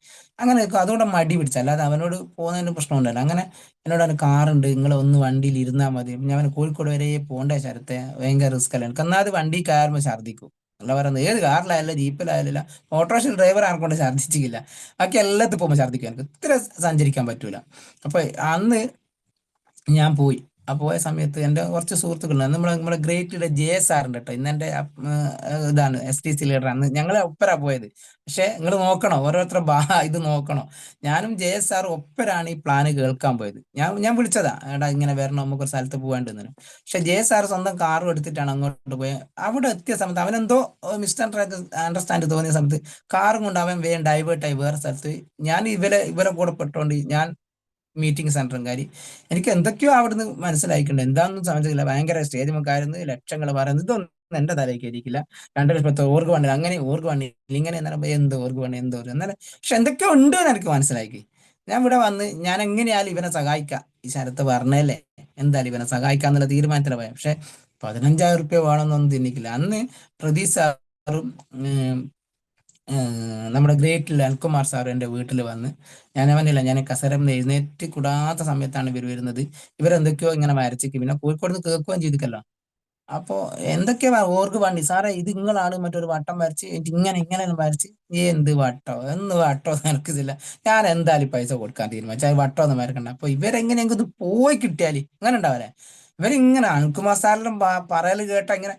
അങ്ങനെ നിൽക്കും. അതുകൊണ്ട് മടി പിടിച്ച, അല്ലാതെ അവനോട് പോകുന്നതിന് പ്രശ്നമുണ്ടല്ലോ. അങ്ങനെ എന്നോട് അവന് കാറുണ്ട്, നിങ്ങൾ ഒന്ന് വണ്ടിയിൽ ഇരുന്നാൽ മതി. ഞാൻ അവന് കോഴിക്കോട് വരെ പോകേണ്ട ശരത്തെ, ഭയങ്കര റിസ്ക് അല്ല എനിക്ക്, ഒന്നാമത് വണ്ടി കയറുമ്പോൾ ഛർദ്ദിക്കും. അല്ല പറയുന്നത്, ഏത് കാറിലായാലും ജീപ്പിലായാലും ഓട്ടോറിക്ഷ ഡ്രൈവർ ആർക്കൊണ്ട് ഛർദ്ദിച്ചില്ല. ബാക്കി എല്ലാത്തിൽ പോകുമ്പോൾ ഛർദ്ദിക്കും, എനിക്ക് ഇത്ര സഞ്ചരിക്കാൻ പറ്റൂല. അപ്പൊ അന്ന് ഞാൻ പോയി. ആ പോയ സമയത്ത് എൻ്റെ കുറച്ച് സുഹൃത്തുക്കളുണ്ട്. നമ്മുടെ ഗ്രേറ്റിലെ JS ഉണ്ട് കേട്ടോ, ഇന്ന് എൻ്റെ ഇതാണ് STC ലീഡർ. അന്ന് ഞങ്ങൾ ഒപ്പരാ പോയത്. പക്ഷെ നിങ്ങൾ നോക്കണോ, ഓരോരുത്തരുടെ ഇത് നോക്കണോ. ഞാനും JS ഒപ്പരാണ് ഈ പ്ലാന് കേൾക്കാൻ പോയത്. ഞാൻ വിളിച്ചതാ, എടാ ഇങ്ങനെ വരണം, നമുക്ക് ഒരു സ്ഥലത്ത് പോകേണ്ടതിന്. പക്ഷെ JS സ്വന്തം കാറും എടുത്തിട്ടാണ് അങ്ങോട്ട് പോയത്. അവിടെ എത്തിയ സമയത്ത് അവനെന്തോ മിസ്റ്റർ അണ്ടർസ്റ്റാൻഡ് തോന്നിയ സമയത്ത് കാറും കൊണ്ട് അവൻ വേഗം ഡൈവേർട്ടായി വേറെ സ്ഥലത്ത് പോയി. ഞാൻ ഇവരെ കൂടെ പെട്ടോണ്ട് ഞാൻ മീറ്റിംഗ് സെന്ററും കാര്യം എനിക്ക് എന്തൊക്കെയോ അവിടുന്ന് മനസ്സിലായിട്ടുണ്ട്. എന്താണെന്നും സമയത്തില്ല. ഭയങ്കര സ്റ്റേജ് മുക്കായിരുന്നു, ലക്ഷങ്ങൾ പറയുന്നത്, ഇതൊന്നും എന്റെ തലയ്ക്ക് ഇരിക്കില്ല. 2 ലക്ഷത്തെ ഓർക്ക് വണ്ടി, അങ്ങനെ ഓർക്ക് വണ്ടി ഇങ്ങനെ എന്നാലും എന്ത് ഓർക്ക് വണ്ടി എന്തോ എന്നാലും, പക്ഷെ എന്തൊക്കെയോ ഉണ്ട് എന്ന് എനിക്ക് മനസ്സിലാക്കി. ഞാൻ ഇവിടെ വന്ന് ഞാൻ എങ്ങനെയാലും ഇവനെ സഹായിക്കാം, ഈ ശരത്ത് പറഞ്ഞല്ലേ, എന്തായാലും ഇവനെ സഹായിക്കാന്നുള്ള തീരുമാനത്തില പോയത്. പക്ഷെ 15,000 റുപ്യ വേണമെന്നൊന്നും തിന്നിക്കില്ല. അന്ന് പ്രതീഷ് സാറും നമ്മുടെ ഗ്രേറ്റ് അൽകുമാർ സാർ എൻ്റെ വീട്ടിൽ വന്ന്, ഞാൻ അവനില്ല, ഞാൻ കസേരയിൽ നിന്ന് എഴുന്നേറ്റ് കൂടാത്ത സമയത്താണ് ഇവർ വരുന്നത്. ഇവരെന്തൊക്കെയോ ഇങ്ങനെ വരച്ചിക്ക്, പിന്നെ കോഴിക്കോട് നിന്ന് കേൾക്കുകയും ചെയ്തിക്കല്ലോ. അപ്പോ എന്തൊക്കെയാ ഓർക്ക് വണ്ടി സാറേ, ഇത് നിങ്ങളാണ് മറ്റൊരു വട്ടം വരച്ച് എന്നിട്ട് ഇങ്ങനെ ഇങ്ങനെ വരച്ച്. എന്ത് വട്ടോ, എന്ന് വട്ടോ നടക്കുന്നില്ല. ഞാൻ എന്തായാലും പൈസ കൊടുക്കാൻ തീരുമാനിച്ചു, അത് വട്ടോ ഒന്നും വരക്കണ്ട. അപ്പൊ ഇവരെങ്ങനെയെങ്കിലും ഇത് പോയി കിട്ടിയാല് ഇങ്ങനെ ഉണ്ടാവരെ. ഇവരിങ്ങനെ അൽകുമാർ സാറിലും പറയല് കേട്ട ഇങ്ങനെ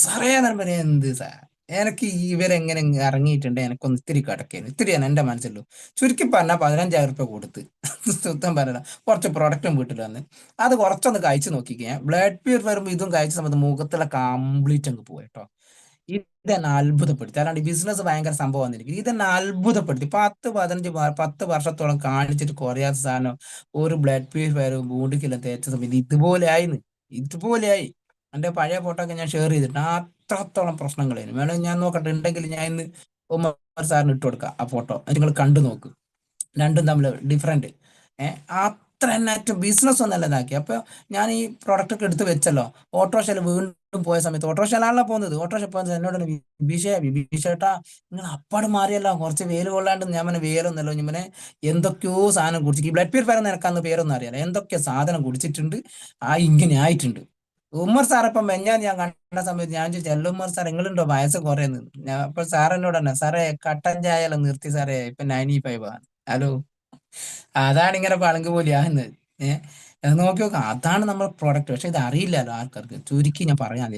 സാറേ എന്ന് പറയുമ്പോ എന്ത് സാർ, എനിക്ക് ഇവരെങ്ങനെ ഇറങ്ങിയിട്ടുണ്ട്, എനിക്കൊന്ന് ഇത്തിരി കിടക്കേന് ഇത്തിരിയാണ് എന്റെ മനസ്സിലുള്ളൂ. ചുരുക്കി പറഞ്ഞാൽ 15,000 റുപ്യ കൊടുത്ത് സുത്തം പറഞ്ഞ കുറച്ച് പ്രൊഡക്റ്റും വീട്ടിൽ വന്ന് അത് കുറച്ചൊന്ന് കഴിച്ചു നോക്കിക്കേ. ബ്ലഡ് പ്യൂർ വരുമ്പോൾ ഇതും കഴിച്ച സമയത്ത് മുഖത്തുള്ള കംപ്ലീറ്റ് അങ്ങ് പോയി കേട്ടോ. ഇതെന്നെ അത്ഭുതപ്പെടുത്തി. അല്ലാണ്ട് ബിസിനസ് ഭയങ്കര സംഭവം വന്നിരിക്കും, ഇതെന്നെ അത്ഭുതപ്പെടുത്തി. 10 വർഷത്തോളം കാണിച്ചിട്ട് കുറയാത്ത സാധനം ഒരു ബ്ലഡ് പ്യൂരിഫയർ മൂടിക്കില്ല തേച്ച സമയത്ത് ഇതുപോലെയായി. എന്റെ പഴയ ഫോട്ടോ ഒക്കെ ഞാൻ ഷെയർ ചെയ്തിട്ട് അത്രത്തോളം പ്രശ്നങ്ങളായിരുന്നു. വേണമെങ്കിൽ ഞാൻ നോക്കട്ടെ, ഉണ്ടെങ്കിൽ ഞാൻ ഇന്ന് ഉമ്മർ സാറിന് ഇട്ട് കൊടുക്കാം ആ ഫോട്ടോ, നിങ്ങൾ കണ്ടു നോക്ക്. രണ്ടും തമ്മിൽ ഡിഫറെന്റ്. അത്ര തന്നെ ബിസിനസ് ഒന്ന് നല്ലതാക്കി. അപ്പൊ ഞാൻ ഈ പ്രൊഡക്റ്റ് ഒക്കെ എടുത്ത് വെച്ചല്ലോ, ഓട്ടോറിക്ഷയിൽ വീണ്ടും പോയ സമയത്ത്, ഓട്ടോറിക്ഷയിലാണല്ലോ പോകുന്നത്, ഓട്ടോറിക്ഷ പോകുന്നത് എന്നോട് വിഭീഷേട്ടാ നിങ്ങൾ അപ്പാട് മാറിയല്ലോ, കുറച്ച് വേല് കൊള്ളാണ്ട്. ഞാൻ പിന്നെ വേലൊന്നല്ലോ, ഇങ്ങനെ എന്തൊക്കെയോ സാധനം കുടിച്ചിട്ട്, ഈ ബ്ലഡ് പ്യൂരിഫയർ നിനക്കന്ന് പേരൊന്നും അറിയാലോ, എന്തൊക്കെ സാധനം കുടിച്ചിട്ടുണ്ട്, ഇങ്ങനെ ആയിട്ടുണ്ട്. ഉമ്മർ സാർ ഇപ്പം ഞാൻ കണ്ട സമയത്ത് ഞാൻ ചോദിച്ചു, അല്ല ഉമ്മർ സാർ നിങ്ങളുണ്ടോ വയസ്സ് കുറയുന്നത്? ഞാൻ അപ്പൊ സാർ എന്നോട് തന്നെ, സാറേ കട്ടൻ ചായ എല്ലാം നിർത്തി സാറേ, ഇപ്പൊ 95 ആണ്. ഹലോ, അതാണ് ഇങ്ങനെ പളങ്ക് പോലെയാകുന്നത്. നോക്കി നോക്കാം, അതാണ് നമ്മൾ പ്രൊഡക്റ്റ്. പക്ഷെ ഇത് അറിയില്ലല്ലോ ആൾക്കാർക്ക്. ചുരുക്കി ഞാൻ പറയാൻ,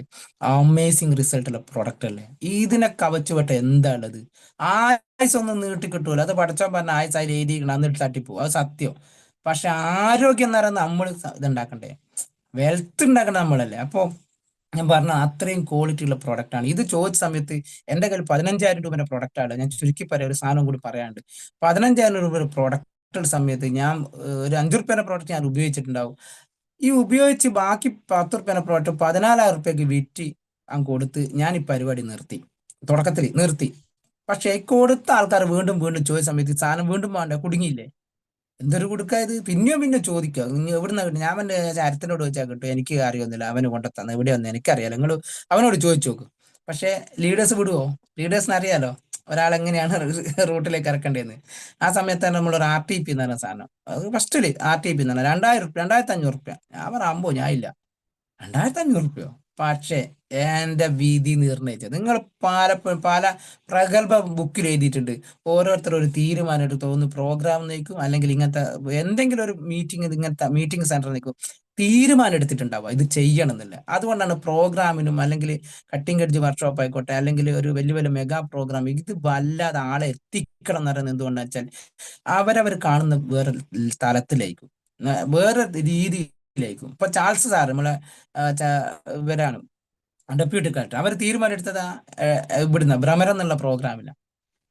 അമേസിങ് റിസൾട്ട് ഉള്ള പ്രൊഡക്റ്റ് അല്ലേ. ഇതിനെ കവച്ചു വിട്ട എന്താ ഉള്ളത്? ആയുസ് ഒന്നും നീട്ടി കിട്ടൂല. അത് പഠിച്ചോ പറഞ്ഞ ആയുസ് അതിൽ എഴുതിയിരിക്കണം, എന്നിട്ട് തട്ടിപ്പോവും, അത് സത്യം. പക്ഷെ ആരോഗ്യം എന്ന് പറയുന്നത് നമ്മൾ ഇതുണ്ടാക്കണ്ടേ, വെൽത്ത് ഉണ്ടാക്കണത് നമ്മളല്ലേ. അപ്പൊ ഞാൻ പറഞ്ഞ അത്രയും ക്വാളിറ്റി ഉള്ള പ്രൊഡക്റ്റ് ആണ് ഇത്. ചോദിച്ച സമയത്ത് എന്റെ കയ്യിൽ 15,000 രൂപയുടെ പ്രൊഡക്റ്റ് ആണ്. ഞാൻ ചുരുക്കി പറയാം, ഒരു സാധനം കൂടി പറയാണ്ട്. 15,000 രൂപയുടെ പ്രൊഡക്റ്റ് സമയത്ത് ഞാൻ ഒരു 5 റുപ്യേന്റെ പ്രോഡക്റ്റ് ഞാൻ ഉപയോഗിച്ചിട്ടുണ്ടാവും. ഈ ഉപയോഗിച്ച് ബാക്കി 10 റുപ്യേന്റെ പ്രോഡക്റ്റ് 14,000 റുപ്യക്ക് വിറ്റ് കൊടുത്ത് ഞാൻ ഈ പരിപാടി നിർത്തി. തുടക്കത്തിൽ നിർത്തി. പക്ഷെ കൊടുത്ത ആൾക്കാർ വീണ്ടും വീണ്ടും ചോദിച്ച സമയത്ത് ഈ സാധനം വീണ്ടും വേണ്ട, കുടുങ്ങിയില്ലേ. എന്തൊരു കൊടുക്കായത്, പിന്നെയോ പിന്നെ ചോദിക്കുക, ഇനി എവിടുന്ന കിട്ടും. ഞാൻ അവന്റെ ചരത്തിനോട് ചോദിച്ചാൽ കിട്ടും, എനിക്ക് അറിയൊന്നുമില്ല, അവന് കൊണ്ടുത്തന്ന ഇവിടെ വന്ന് എനിക്കറിയാലോ, നിങ്ങൾ അവനോട് ചോദിച്ചു നോക്ക്. പക്ഷെ ലീഡേഴ്സ് വിടുവോ? ലീഡേഴ്സിന് അറിയാലോ, ഒരാളെങ്ങനെയാണ് റൂട്ടിലേക്ക് ഇറക്കേണ്ടതെന്ന്. ആ സമയത്താണ് നമ്മളൊരു RTP എന്ന് പറയുന്ന സാധനം, അത് ഫസ്റ്റില് RTP എന്ന് പറഞ്ഞാൽ 2500 റുപ്യ. ഞാൻ പറ അമ്പോ ഞാൻ ഇല്ല, 2500 റുപ്യോ. പക്ഷേ എന്റെ വിധി നിർണയിച്ചത്, നിങ്ങൾ പല പ്രഗത്ഭ ബുക്കിൽ എഴുതിയിട്ടുണ്ട്, ഓരോരുത്തർ ഒരു തീരുമാനം എടുത്ത് തോന്നുന്നു പ്രോഗ്രാം നയിക്കും, അല്ലെങ്കിൽ ഇങ്ങനത്തെ എന്തെങ്കിലും ഒരു ഇങ്ങനത്തെ മീറ്റിംഗ് സെന്റർ നയിക്കും, തീരുമാനം എടുത്തിട്ടുണ്ടാവുക ഇത് ചെയ്യണം എന്നില്ല. അതുകൊണ്ടാണ് പ്രോഗ്രാമിനും അല്ലെങ്കിൽ കട്ടിംഗ് എഡ്ജ് വർക്ക്ഷോപ്പ് ആയിക്കോട്ടെ, അല്ലെങ്കിൽ ഒരു വലിയ വലിയ മെഗാ പ്രോഗ്രാം, ഇത് വല്ലാതെ ആളെ എത്തിക്കണം എന്ന് പറയുന്നത് എന്തുകൊണ്ടാണെന്ന് വെച്ചാൽ അവരവർ കാണുന്ന വേറെ തലത്തിലായിരിക്കും, വേറെ രീതിയിലായിരിക്കും. ഇപ്പൊ ചാൾസ് സാർ നമ്മളെ ഇവരാണ് ഡെപ്യൂട്ടി കളക്ടർ, അവർ തീരുമാനം എടുത്തത് ഇവിടുന്ന് ഭ്രമരം എന്നുള്ള പ്രോഗ്രാമില്ല,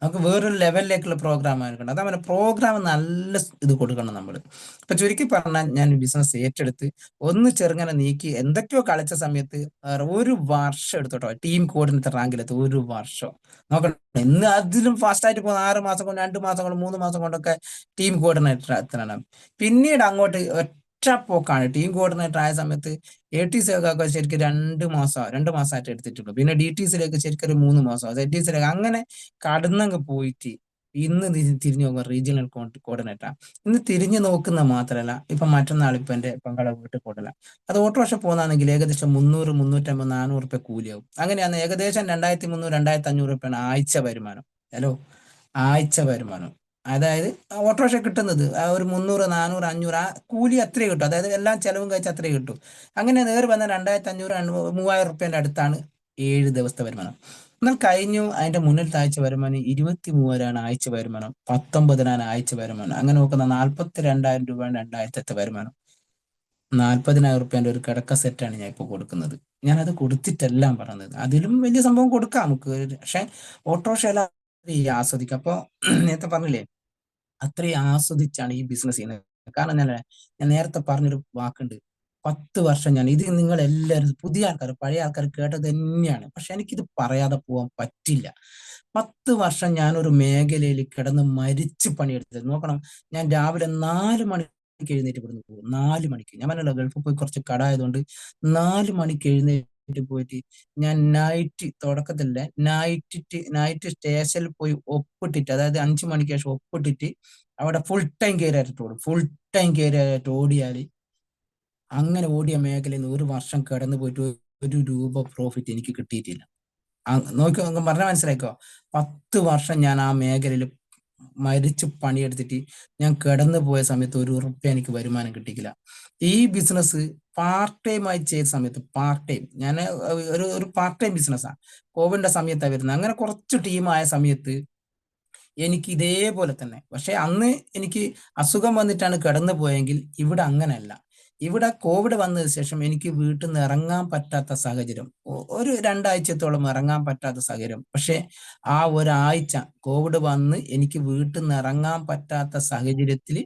നമുക്ക് വേറൊരു ലെവലിലേക്കുള്ള പ്രോഗ്രാം ആയിരിക്കണം. അതേപോലെ പ്രോഗ്രാം നല്ല ഇത് കൊടുക്കണം നമ്മൾ. ഇപ്പൊ ചുരുക്കി പറഞ്ഞാൽ ഞാൻ ബിസിനസ് ഏറ്റെടുത്ത് ഒന്ന് ചെറുങ്ങനെ നീക്കി എന്തൊക്കെയോ കളിച്ച സമയത്ത് ഒരു വർഷം എടുത്തോട്ടോ ടീം കോർഡിനേറ്റർ റാങ്കിലെത്തി. ഒരു വർഷം നോക്കണം, ഇന്ന് അതിലും ഫാസ്റ്റ് ആയിട്ട് പോകുന്ന 6 മാസം കൊണ്ട്, 2 മാസം കൊണ്ട്, 3 മാസം കൊണ്ടൊക്കെ ടീം കോർഡിനേറ്റർ എത്തണം. പിന്നീട് അങ്ങോട്ട് ഒറ്റ പോക്കാണ്. ടീം കോർഡിനേറ്റർ ആയ സമയത്ത് ATC ഒക്കെ ശരിക്കും 2 മാസമായിട്ട് എടുത്തിട്ടുള്ളൂ. പിന്നെ DTCയിലേക്ക് ശരിക്കും ഒരു 3 മാസം, ZTCയിലേക്ക് അങ്ങനെ കടന്നങ്ങ് പോയിട്ട് ഇന്ന് തിരിഞ്ഞു നോക്കുക റീജിയണൽ കോർഡിനേറ്റർ. ഇന്ന് തിരിഞ്ഞു നോക്കുന്ന മാത്രമല്ല, ഇപ്പൊ മറ്റന്നാൾ ഇപ്പൊ എന്റെ പങ്കാളെ വീട്ടിൽ പോകല, അത് ഓട്ടോറിക്ഷ പോകുന്നതാണെങ്കിൽ ഏകദേശം 300, 350, 400 റുപ്യ കൂലിയാവും. അങ്ങനെയാണ് ഏകദേശം 2300, 2500 റുപ്യാണ് ആഴ്ച വരുമാനം. ഹലോ, ആഴ്ച വരുമാനം. അതായത് ഓട്ടോറിക്ഷ കിട്ടുന്നത് ആ ഒരു 300, 400, 500 ആ കൂലി അത്രേ കിട്ടും. അതായത് എല്ലാം ചെലവും കഴിച്ച് അത്രേ കിട്ടും. അങ്ങനെ നേർ വന്ന 2500, 3000 റുപ്യന്റെ അടുത്താണ് 7 ദിവസത്തെ വരുമാനം. എന്നാൽ കഴിഞ്ഞു അതിന്റെ മുന്നിലത്തെ ആഴ്ച വരുമാനം 23,000 ആഴ്ച വരുമാനം, 19,000 ആഴ്ച വരുമാനം. അങ്ങനെ നോക്കുന്ന 42,000 രൂപയാണ് 2000ത്തെ വരുമാനം. 40,000 റുപ്യന്റെ ഒരു കിടക്ക സെറ്റാണ് ഞാൻ ഇപ്പൊ കൊടുക്കുന്നത്. ഞാനത് കൊടുത്തിട്ടെല്ലാം പറഞ്ഞത്, അതിലും വലിയ സംഭവം കൊടുക്കാം നമുക്ക്. പക്ഷെ ഓട്ടോറിക്ഷ ആസ്വദിക്കാം. അപ്പൊ നേരത്തെ പറഞ്ഞില്ലേ, അത്രയും ആസ്വദിച്ചാണ് ഈ ബിസിനസ് ചെയ്യുന്നത്. കാരണം ഞാൻ നേരത്തെ പറഞ്ഞൊരു വാക്കുണ്ട്, 10 വർഷം ഞാൻ ഇത്, നിങ്ങൾ എല്ലാവരും പുതിയ ആൾക്കാർ പഴയ ആൾക്കാർ കേട്ടത് തന്നെയാണ്, പക്ഷെ എനിക്കിത് പറയാതെ പോകാൻ പറ്റില്ല. 10 വർഷം ഞാനൊരു മേഖലയിൽ കിടന്ന് മരിച്ച് പണിയെടുത്തത് നോക്കണം. ഞാൻ രാവിലെ 4 മണിക്ക് എഴുന്നേറ്റ് ഇവിടുന്ന് പോകും. 4 മണിക്ക് ഞാൻ പറഞ്ഞല്ലോ, ഗൾഫിൽ പോയി കുറച്ച് കട ആയതുകൊണ്ട് 4 മണിക്ക് എഴുന്നേറ്റ് പോയിട്ട് ഞാൻ നൈറ്റ് തുടക്കത്തിലെ നൈറ്റ് സ്റ്റേഷനിൽ പോയി ഒപ്പിട്ടിട്ട്, അതായത് 5 മണിക്ക് ശേഷം ഒപ്പിട്ടിട്ട് അവിടെ ഫുൾ ടൈം കയറിയായിട്ട് ഓടിയാല്, അങ്ങനെ ഓടിയ മേഖലയിൽ നിന്ന് 1 വർഷം കടന്നു പോയിട്ട് 1 രൂപ പ്രോഫിറ്റ് എനിക്ക് കിട്ടിയിട്ടില്ല. നോക്കി പറഞ്ഞാൽ മനസ്സിലാക്കോ, 10 വർഷം ഞാൻ ആ മേഖലയിൽ മരിച്ച് പണിയെടുത്തിട്ട് ഞാൻ കിടന്നു പോയ സമയത്ത് 1 റുപ്യ എനിക്ക് വരുമാനം കിട്ടിയില്ല. ഈ ബിസിനസ് പാർട്ട് ടൈം ആയി ചെയ്ത സമയത്ത്, പാർട്ട് ടൈം ഞാൻ ഒരു പാർട്ട് ടൈം ബിസിനസ്സാണ്, കോവിഡിന്റെ സമയത്താണ് വരുന്നത്. അങ്ങനെ കുറച്ച് ടീമായ സമയത്ത് എനിക്ക് ഇതേപോലെ തന്നെ, പക്ഷെ അന്ന് എനിക്ക് അസുഖം വന്നിട്ടാണ് കിടന്നു പോയെങ്കിൽ ഇവിടെ അങ്ങനെയല്ല. ഇവിടെ കോവിഡ് വന്നതിന് ശേഷം എനിക്ക് വീട്ടിൽ നിന്ന് ഇറങ്ങാൻ പറ്റാത്ത സാഹചര്യം, ഒരു 2 ആഴ്ചത്തോളം ഇറങ്ങാൻ പറ്റാത്ത സാഹചര്യം. പക്ഷെ ആ ഒരാഴ്ച കോവിഡ് വന്ന് എനിക്ക് വീട്ടിൽ നിന്ന് ഇറങ്ങാൻ പറ്റാത്ത സാഹചര്യത്തിൽ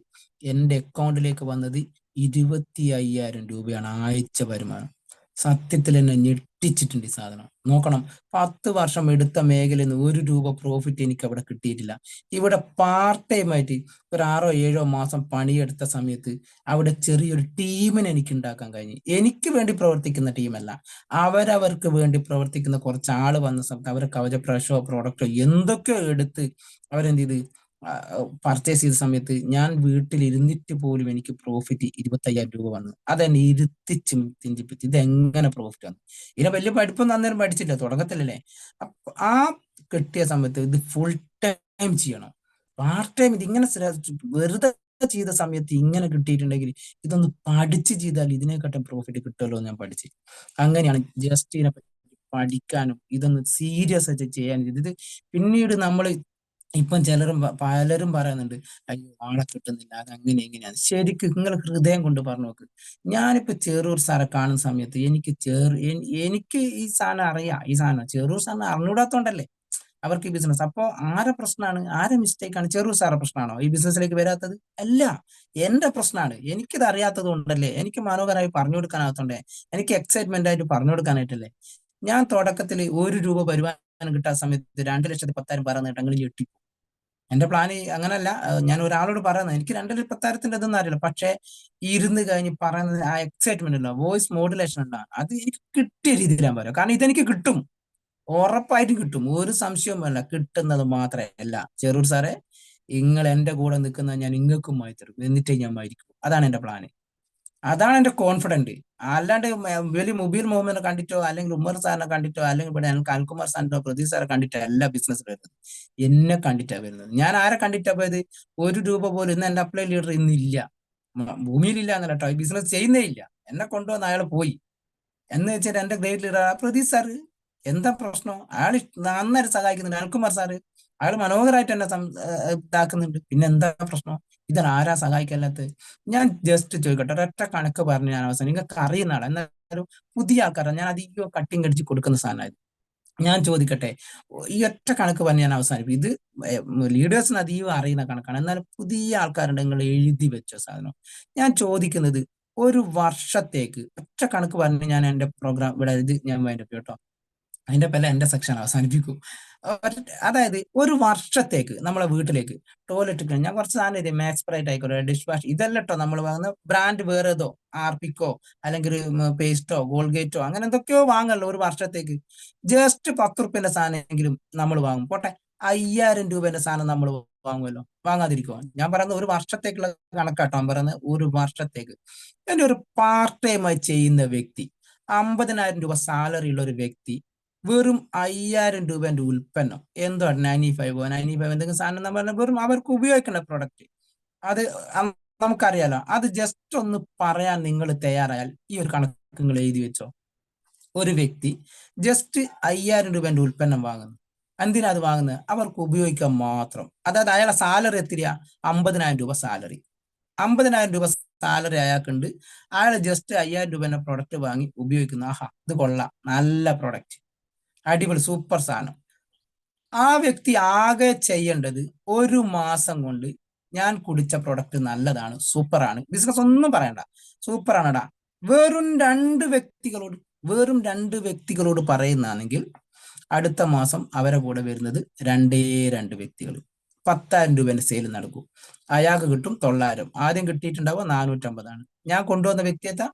എൻ്റെ അക്കൗണ്ടിലേക്ക് വന്നത് 25,000 രൂപയാണ് ആഴ്ച വരുമാനം. സത്യത്തിൽ എന്നെ ഞെട്ടിച്ചിട്ടുണ്ട് ഈ സാധനം. നോക്കണം, 10 വർഷം എടുത്ത മേഖലയിൽ നിന്ന് 1 രൂപ പ്രോഫിറ്റ് എനിക്ക് അവിടെ കിട്ടിയിട്ടില്ല. ഇവിടെ പാർട്ട് ടൈം ആയിട്ട് ഒരു 6 7 മാസം പണിയെടുത്ത സമയത്ത് അവിടെ ചെറിയൊരു ടീമിനെ എനിക്ക് ഉണ്ടാക്കാൻ കഴിഞ്ഞു. എനിക്ക് വേണ്ടി പ്രവർത്തിക്കുന്ന ടീമല്ല, അവരവർക്ക് വേണ്ടി പ്രവർത്തിക്കുന്ന കുറച്ച് ആള് വന്ന സമയത്ത് അവർ കവചപ്രാശോ പ്രോഡക്റ്റോ എന്തൊക്കെയോ എടുത്ത് അവരെന്ത് ചെയ്ത് പർച്ചേസ് ചെയ്ത സമയത്ത് ഞാൻ വീട്ടിൽ ഇരുന്നിട്ട് പോലും എനിക്ക് പ്രോഫിറ്റ് 25,000 രൂപ വന്നു. അതെന്നെ ഇരുത്തി ചിന്തിപ്പിച്ച് ഇതെങ്ങനെ പ്രോഫിറ്റ് വന്നു. ഇതിനെ വലിയ പഠിപ്പൊന്നും അന്നേരം പഠിച്ചില്ല, തുടക്കത്തിലല്ലേ. അപ്പൊ ആ കിട്ടിയ സമയത്ത് ഇത് ഫുൾ ടൈം ചെയ്യണം, പാർട്ട് ടൈം ഇതിങ്ങനെ വെറുതെ ചെയ്ത സമയത്ത് ഇങ്ങനെ കിട്ടിയിട്ടുണ്ടെങ്കിൽ ഇതൊന്ന് പഠിച്ച് ചെയ്താൽ ഇതിനെക്കാട്ടും പ്രോഫിറ്റ് കിട്ടുമല്ലോ എന്ന് ഞാൻ പഠിച്ചു. അങ്ങനെയാണ് ജസ്റ്റ് ഇതിനെ പറ്റി പഠിക്കാനും ഇതൊന്ന് സീരിയസ് ആയിട്ട് ചെയ്യാനും ഇത് പിന്നീട് നമ്മൾ ഇപ്പം പലരും പറയുന്നുണ്ട്, അയ്യോ ആളെ കിട്ടുന്നില്ല, അത് അങ്ങനെ എങ്ങനെയാണ്. ശരിക്കും നിങ്ങൾ ഹൃദയം കൊണ്ട് പറഞ്ഞു നോക്ക്. ഞാനിപ്പോ ചെറൂർ സാറെ കാണുന്ന സമയത്ത് എനിക്ക് ഈ സാധനം അറിയാം, ഈ സാധനം ചെറൂർ സാറിന് അറിഞ്ഞൂടാത്തോണ്ടല്ലേ അവർക്ക് ഈ ബിസിനസ്. അപ്പോ ആരെ പ്രശ്നമാണ്, ആരെ മിസ്റ്റേക്ക് ആണ്? ചെറൂർ സാറെ പ്രശ്നമാണോ ഈ ബിസിനസ്സിലേക്ക് വരാത്തത്? അല്ല, എന്റെ പ്രശ്നമാണ്. എനിക്കിത് അറിയാത്തത് കൊണ്ടല്ലേ, എനിക്ക് മനോഹരമായി പറഞ്ഞു കൊടുക്കാനാകത്തോണ്ടേ, എനിക്ക് എക്സൈറ്റ്മെന്റ് ആയിട്ട് പറഞ്ഞു കൊടുക്കാനായിട്ടല്ലേ. ഞാൻ തുടക്കത്തിൽ 1 രൂപ വരുമാനം കിട്ടാത്ത സമയത്ത് 2,10,000 പറയുന്ന കേട്ടെങ്കിൽ ഞെട്ടി. എന്റെ പ്ലാന് അങ്ങനല്ല, ഞാൻ ഒരാളോട് പറയുന്നത് എനിക്ക് 2,10,000 ഇതൊന്നും അറിയില്ല, പക്ഷെ ഇരുന്ന് കഴിഞ്ഞ് പറയുന്നത് ആ എക്സൈറ്റ്മെന്റ് ഉണ്ടോ, വോയിസ് മോഡുലേഷൻ ഉണ്ടോ, അത് എനിക്ക് കിട്ടിയ രീതിയിൽ ഞാൻ പറയാം. കാരണം ഇതെനിക്ക് കിട്ടും, ഉറപ്പായിട്ടും കിട്ടും, ഒരു സംശയവും വേണ്ട. കിട്ടുന്നത് മാത്രമല്ല ചെറൂർ സാറേ, നിങ്ങൾ എന്റെ കൂടെ നിൽക്കുന്ന ഞാൻ ഇങ്ങൾക്കും വായിത്തരും, എന്നിട്ടേ ഞാൻ മരിക്കും. അതാണ് എന്റെ പ്ലാന്, അതാണ് എന്റെ കോൺഫിഡന്റ്. അല്ലാണ്ട് വലിയ മുബീർ മുഹമ്മദിനെ കണ്ടിട്ടോ അല്ലെങ്കിൽ ഉമ്മർ സാറിനെ കണ്ടിട്ടോ അല്ലെങ്കിൽ ഇവിടെ എനിക്ക് അൽകുമാർ സാറിനോ പ്രദീപ് സാറെ കണ്ടിട്ടോ എല്ലാ ബിസിനസ് വരുന്നത്. എന്നെ കണ്ടിട്ടാ വരുന്നത്. ഞാൻ ആരെ കണ്ടിട്ടാ പോയത്? 1 രൂപ പോലും ഇന്ന് എന്റെ അപ്ലൈ ലീഡർ ഇന്നില്ല, ഭൂമിയിലില്ല എന്നല്ല കേട്ടോ, ഈ ബിസിനസ് ചെയ്യുന്നേ ഇല്ല. എന്നെ കൊണ്ടുവന്ന് അയാൾ പോയി എന്ന് വെച്ചാൽ എന്റെ ഗ്രേറ്റ് ലീഡർ പ്രദീപ് സാറ്. എന്താ പ്രശ്നം? അയാൾ നന്നായിട്ട് സഹായിക്കുന്നുണ്ട്. അൽകുമാർ സാറ് അയാൾ മനോഹരമായിട്ട് എന്നെ ഇതാക്കുന്നുണ്ട്. പിന്നെ എന്താ പ്രശ്നം? ഇതാണ് ആരാ സഹായിക്കല്ലാത്തത്? ഞാൻ ജസ്റ്റ് ചോദിക്കട്ടെ, ഒരൊറ്റ കണക്ക് പറഞ്ഞ് ഞാൻ അവസാനം, നിങ്ങൾക്ക് അറിയുന്ന ആളാണ്, എന്നാലും പുതിയ ആൾക്കാരാണ്, ഞാൻ അധികം കട്ടിങ് അടിച്ച് കൊടുക്കുന്ന സാധനമായത്. ഞാൻ ചോദിക്കട്ടെ, ഈ ഒറ്റ കണക്ക് പറഞ്ഞ് ഞാൻ അവസാനിപ്പിക്കും. ഇത് ലീഡേഴ്സിന് അധികം അറിയുന്ന കണക്കാണ്, എന്നാലും പുതിയ ആൾക്കാരുണ്ട്, നിങ്ങൾ എഴുതി വെച്ചോ സാധനം. ഞാൻ ചോദിക്കുന്നത്, ഒരു വർഷത്തേക്ക് ഒറ്റ കണക്ക് പറഞ്ഞ് ഞാൻ എന്റെ പ്രോഗ്രാം ഇവിടെ ഇത് ഞാൻ വേണ്ടി കേട്ടോ, അതിന്റെ പല എന്റെ സെക്ഷൻ അവസാനിപ്പിക്കും. അതായത് ഒരു വർഷത്തേക്ക് നമ്മളെ വീട്ടിലേക്ക് ടോയ്ലറ്റ്, ഞാൻ കുറച്ച് സാധനം ഇത് മാക്സ് പ്രൈറ്റ് ആയിക്കോട്ടെ, ഡിഷ് വാഷ്, ഇതല്ല കേട്ടോ നമ്മൾ വാങ്ങുന്ന ബ്രാൻഡ് വേറെ ഏതോ ആർപിക്കോ അല്ലെങ്കിൽ പേസ്റ്റോ ഗോൾഗേറ്റോ അങ്ങനെ എന്തൊക്കെയോ വാങ്ങല്ലോ ഒരു വർഷത്തേക്ക്. ജസ്റ്റ് 10 റുപ്യന്റെ സാധനമെങ്കിലും നമ്മൾ വാങ്ങും. പോട്ടെ, 5000 രൂപന്റെ സാധനം നമ്മൾ വാങ്ങുമല്ലോ, വാങ്ങാതിരിക്കുമോ? ഞാൻ പറയുന്നത് ഒരു വർഷത്തേക്കുള്ള കണക്കാട്ടോ, ഞാൻ പറയുന്നത് ഒരു വർഷത്തേക്ക്. എന്റെ ഒരു പാർട്ട് ടൈമായി ചെയ്യുന്ന വ്യക്തി, 50,000 രൂപ സാലറി ഉള്ള ഒരു വ്യക്തി, വെറും 5000 രൂപന്റെ ഉൽപ്പന്നം, എന്തോ 95 എന്തെങ്കിലും സാധനം നമ്മൾ വെറും അവർക്ക് ഉപയോഗിക്കേണ്ട പ്രൊഡക്റ്റ്, അത് നമുക്കറിയാലോ. അത് ജസ്റ്റ് ഒന്ന് പറയാൻ നിങ്ങൾ തയ്യാറായാൽ ഈ ഒരു കണക്ക് നിങ്ങൾ എഴുതി വെച്ചോ. ഒരു വ്യക്തി ജസ്റ്റ് 5000 രൂപന്റെ ഉൽപ്പന്നം വാങ്ങുന്നു. എന്തിനാ അത് വാങ്ങുന്നത്? അവർക്ക് ഉപയോഗിക്കാൻ മാത്രം. അതായത് അയാളെ സാലറി എത്തിരിക 50,000 രൂപ സാലറി. 50,000 രൂപ സാലറി അയാൾക്കുണ്ട്. അയാൾ ജസ്റ്റ് 5000 രൂപന്റെ പ്രൊഡക്റ്റ് വാങ്ങി ഉപയോഗിക്കുന്നു. ആഹാ, ഇത് കൊള്ളാം, നല്ല പ്രൊഡക്റ്റ്, അടിപൊളി, സൂപ്പർ സാധനം. ആ വ്യക്തി ആകെ ചെയ്യേണ്ടത് 1 മാസം കൊണ്ട് ഞാൻ കുടിച്ച പ്രൊഡക്റ്റ് നല്ലതാണ്, സൂപ്പറാണ്, ബിസിനസ് ഒന്നും പറയണ്ട, സൂപ്പറാണടാ, വെറും 2 വ്യക്തികളോട് പറയുന്നതാണെങ്കിൽ അടുത്ത മാസം അവരെ കൂടെ വരുന്നത് 2 വ്യക്തികൾ. 10,000 രൂപന്റെ സെയിൽ നടക്കും. അയാൾക്ക് കിട്ടും 900. ആദ്യം കിട്ടിയിട്ടുണ്ടാവുക 450. ഞാൻ കൊണ്ടുവന്ന വ്യക്തിയത്തെ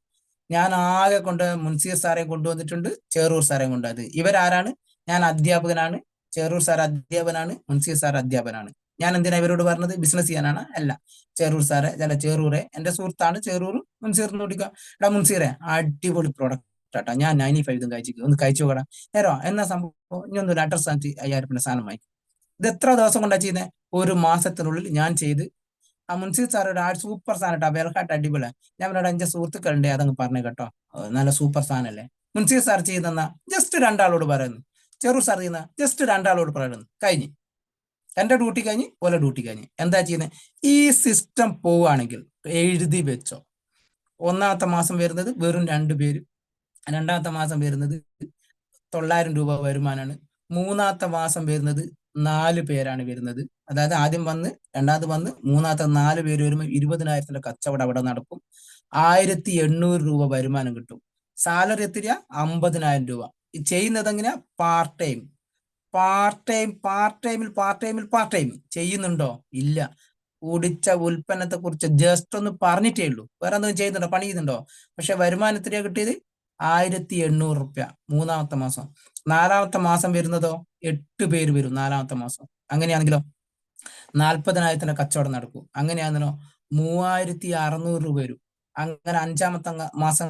ഞാൻ ആകെ മുൻസിർ സാറെ കൊണ്ടുവന്നിട്ടുണ്ട്, ചേറൂർ സാറെ കൊണ്ടുവന്നത്. ഇവരാരാണ്? ഞാൻ അധ്യാപകനാണ്, ചേറൂർ സാർ അധ്യാപനാണ്, മുൻസിർ സാർ അധ്യാപനാണ്. ഞാൻ എന്തിനാ ഇവരോട് പറഞ്ഞത്? ബിസിനസ് ചെയ്യാനാണ്? അല്ല. ചേറൂർ സാറെ അല്ല, ചേറൂറെ എന്റെ സുഹൃത്താണ്, ചേറൂർ മുൻസീറിന് ഓടിക്കാം. എടാ മുൻസീറെ, അടിപൊളി പ്രോഡക്റ്റ് ആട്ടാ, ഞാൻ 95 കഴിച്ചു, ഒന്ന് കഴിച്ചു നോക്കടാ. നേരോ എന്നാ സംഭവം? ഇനി ഒന്നും അഡ്രസ് 5000 സാധനം വാങ്ങി. ഇത് എത്ര ദിവസം കൊണ്ടാ ചെയ്യുന്നത്? 1 മാസത്തിനുള്ളിൽ ഞാൻ ചെയ്ത് ആ മുൻസീർ സാറോട് സൂപ്പർ സാധനം കേട്ടോ, വെൽഹാട്ട് അടിപൊളി. ഞാൻ ഇവിടെ എന്റെ സുഹൃത്തുക്കളുണ്ട്, അതങ്ങ് പറഞ്ഞു കേട്ടോ, നല്ല സൂപ്പർ സാധനല്ലേ. മുൻസീർ സാർ ചെയ്യുന്ന ജസ്റ്റ് 2 ആളോട് പറയുന്നു, ചെറു സാർ ചെയ്യുന്ന ജസ്റ്റ് 2 ആളോട് പറയുന്നു, കഴിഞ്ഞ്. എന്റെ ഡ്യൂട്ടി കഴിഞ്ഞ്, ഓല ഡ്യൂട്ടി കഴിഞ്ഞ്. എന്താ ചെയ്യുന്നത്? ഈ സിസ്റ്റം പോവുകയാണെങ്കിൽ എഴുതി വെച്ചോ. 1-ാമത്തെ മാസം വരുന്നത് വെറും 2 പേര്, 2-ാമത്തെ മാസം വരുന്നത് 900 രൂപ വരുമാനമാണ്, 3-ാമത്തെ മാസം വരുന്നത് 4 പേരാണ് വരുന്നത്. അതായത് ആദ്യം വന്ന്, രണ്ടാമത് വന്ന്, 3-ാമത്തെ 4 പേര് വരുമ്പോൾ 20,000 കച്ചവടം അവിടെ നടക്കും. 1800 രൂപ വരുമാനം കിട്ടും. സാലറി എത്തിരിക 50,000 രൂപ. ചെയ്യുന്നത് എങ്ങനെയാ? Part time. പാർട്ട് ടൈം ചെയ്യുന്നുണ്ടോ? ഇല്ല. കുടിച്ച ഉൽപ്പന്നത്തെ കുറിച്ച് ജസ്റ്റ് ഒന്ന് പറഞ്ഞിട്ടേ ഉള്ളൂ, വേറെ എന്തെങ്കിലും ചെയ്യുന്നുണ്ടോ? പണി ചെയ്യുന്നുണ്ടോ? പക്ഷെ വരുമാനത്തിനാ കിട്ടിയത് 1800 റുപ്യ 3-ാമത്തെ മാസം. 4-ാമത്തെ മാസം വരുന്നതോ 8 പേര് വരും 4-ാമത്തെ മാസം. അങ്ങനെയാണെങ്കിലോ 40,000 കച്ചവടം നടക്കും. അങ്ങനെയാണെങ്കിലോ 3600 രൂപ വരും. അങ്ങനെ 5-ാമത്തെ മാസം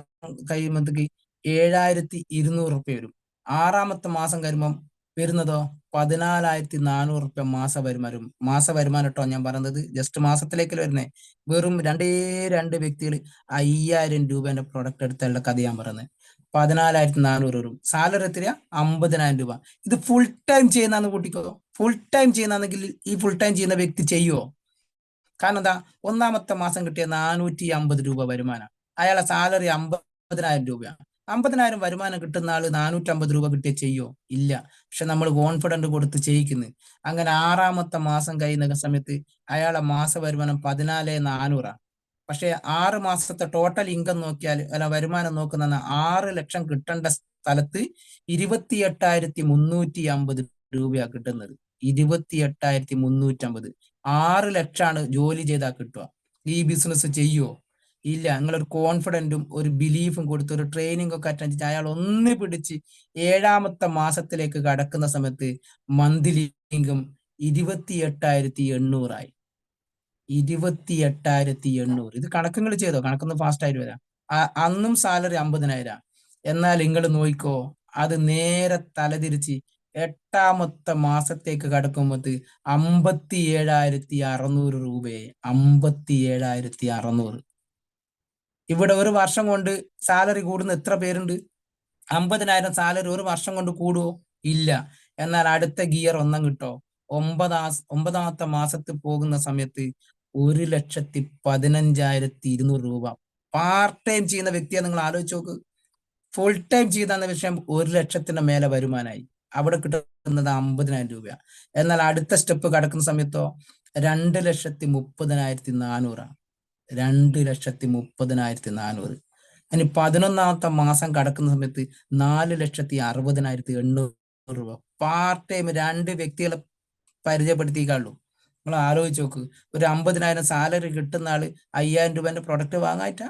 കഴിയുമ്പോഴത്തേക്ക് 7200 റുപ്യ വരും. 6-ാമത്തെ മാസം കഴിയുമ്പം വരുന്നതോ 14,400 റുപ്യ മാസ വരുമാനം കേട്ടോ ഞാൻ പറയുന്നത്. ജസ്റ്റ് മാസത്തിലേക്ക് വരുന്നേ. വെറും 2 വ്യക്തികൾ 5000 രൂപേന്റെ പ്രൊഡക്റ്റ് എടുത്തുള്ള കഥ ഞാൻ പറയുന്നത്. 14,400 വരും. സാലറി എത്രയാ? 50,000 രൂപ. ഇത് ഫുൾ ടൈം ചെയ്യുന്ന കൂട്ടിക്കോ. ഫുൾ ടൈം ചെയ്യുന്നെങ്കിൽ ഈ ഫുൾ ടൈം ചെയ്യുന്ന വ്യക്തി ചെയ്യുമോ? കാരണം എന്താ? 1-ാമത്തെ മാസം കിട്ടിയ 450 രൂപ വരുമാനം, അയാളെ സാലറി 50,000 രൂപയാണ്. 50,000 വരുമാനം കിട്ടുന്ന ആള് 450 രൂപ കിട്ടിയ ചെയ്യോ? ഇല്ല. പക്ഷെ നമ്മൾ കോൺഫിഡന്റ് കൊടുത്ത് ചെയ്യിക്കുന്നു. അങ്ങനെ 6-ാമത്തെ മാസം കഴിയുന്ന സമയത്ത് അയാളെ മാസ വരുമാനം 14,400. പക്ഷെ 6 മാസത്തെ ടോട്ടൽ ഇൻകം നോക്കിയാൽ, അല്ല വരുമാനം നോക്കുന്ന 6 ലക്ഷം കിട്ടേണ്ട സ്ഥലത്ത് 28,350 രൂപയാണ് കിട്ടുന്നത്. 28,350. 6 ലക്ഷമാണ് ജോലി ചെയ്താൽ കിട്ടുക. ഈ ബിസിനസ് ചെയ്യുമോ? ഇല്ല. നിങ്ങളൊരു കോൺഫിഡന്റും ഒരു ബിലീഫും കൊടുത്ത് ഒരു ട്രെയിനിങ് ഒക്കെ അറ്റൻഡ് ചെയ്ത് അയാൾ ഒന്ന് പിടിച്ച് 7ാമത്തെ മാസത്തിലേക്ക് കടക്കുന്ന സമയത്ത് മന്ത്ലി ഇൻകം 28,800 ആയി. 28,800. ഇത് കണക്കുകൾ ചെയ്തോ, കണക്കൊന്ന് ഫാസ്റ്റ് ആയിട്ട് വരാം. അന്നും സാലറി 50,000. എന്നാൽ നിങ്ങൾ നോക്കിക്കോ, അത് നേരെ തലതിരിച്ച് 8ാമത്തെ മാസത്തേക്ക് കടക്കുമ്പോൾ 57,600 രൂപയെ. 57,600. ഇവിടെ ഒരു വർഷം കൊണ്ട് സാലറി കൂടുന്ന എത്ര പേരുണ്ട്? 50,000 സാലറി ഒരു വർഷം കൊണ്ട് കൂടുവോ? ഇല്ല. എന്നാൽ അടുത്ത ഗിയർ ഒന്നും കിട്ടോ? 9ാമത്തെ മാസത്തിൽ പോകുന്ന സമയത്ത് 1,15,200 രൂപ. പാർട്ട് ടൈം ചെയ്യുന്ന വ്യക്തിയെ നിങ്ങൾ ആലോചിച്ച് നോക്ക്. ഫുൾ ടൈം ചെയ്തെന്ന വിഷയം 1,00,000 മേലെ വരുമാനമായി. അവിടെ കിട്ടുന്നത് 50,000 രൂപ. എന്നാൽ അടുത്ത സ്റ്റെപ്പ് കടക്കുന്ന സമയത്തോ 2,30,400. 2,30,400. ഇനി 11ാമത്തെ മാസം കടക്കുന്ന സമയത്ത് 4,60,800 രൂപ. പാർട്ട് ടൈം 2 വ്യക്തികളെ പരിചയപ്പെടുത്തിക്കാളൂ. നിങ്ങൾ ആലോചിച്ച് നോക്ക്. ഒരു 50,000 സാലറി കിട്ടുന്ന ആള് 5,000 രൂപന്റെ പ്രൊഡക്റ്റ് വാങ്ങായിട്ടാ?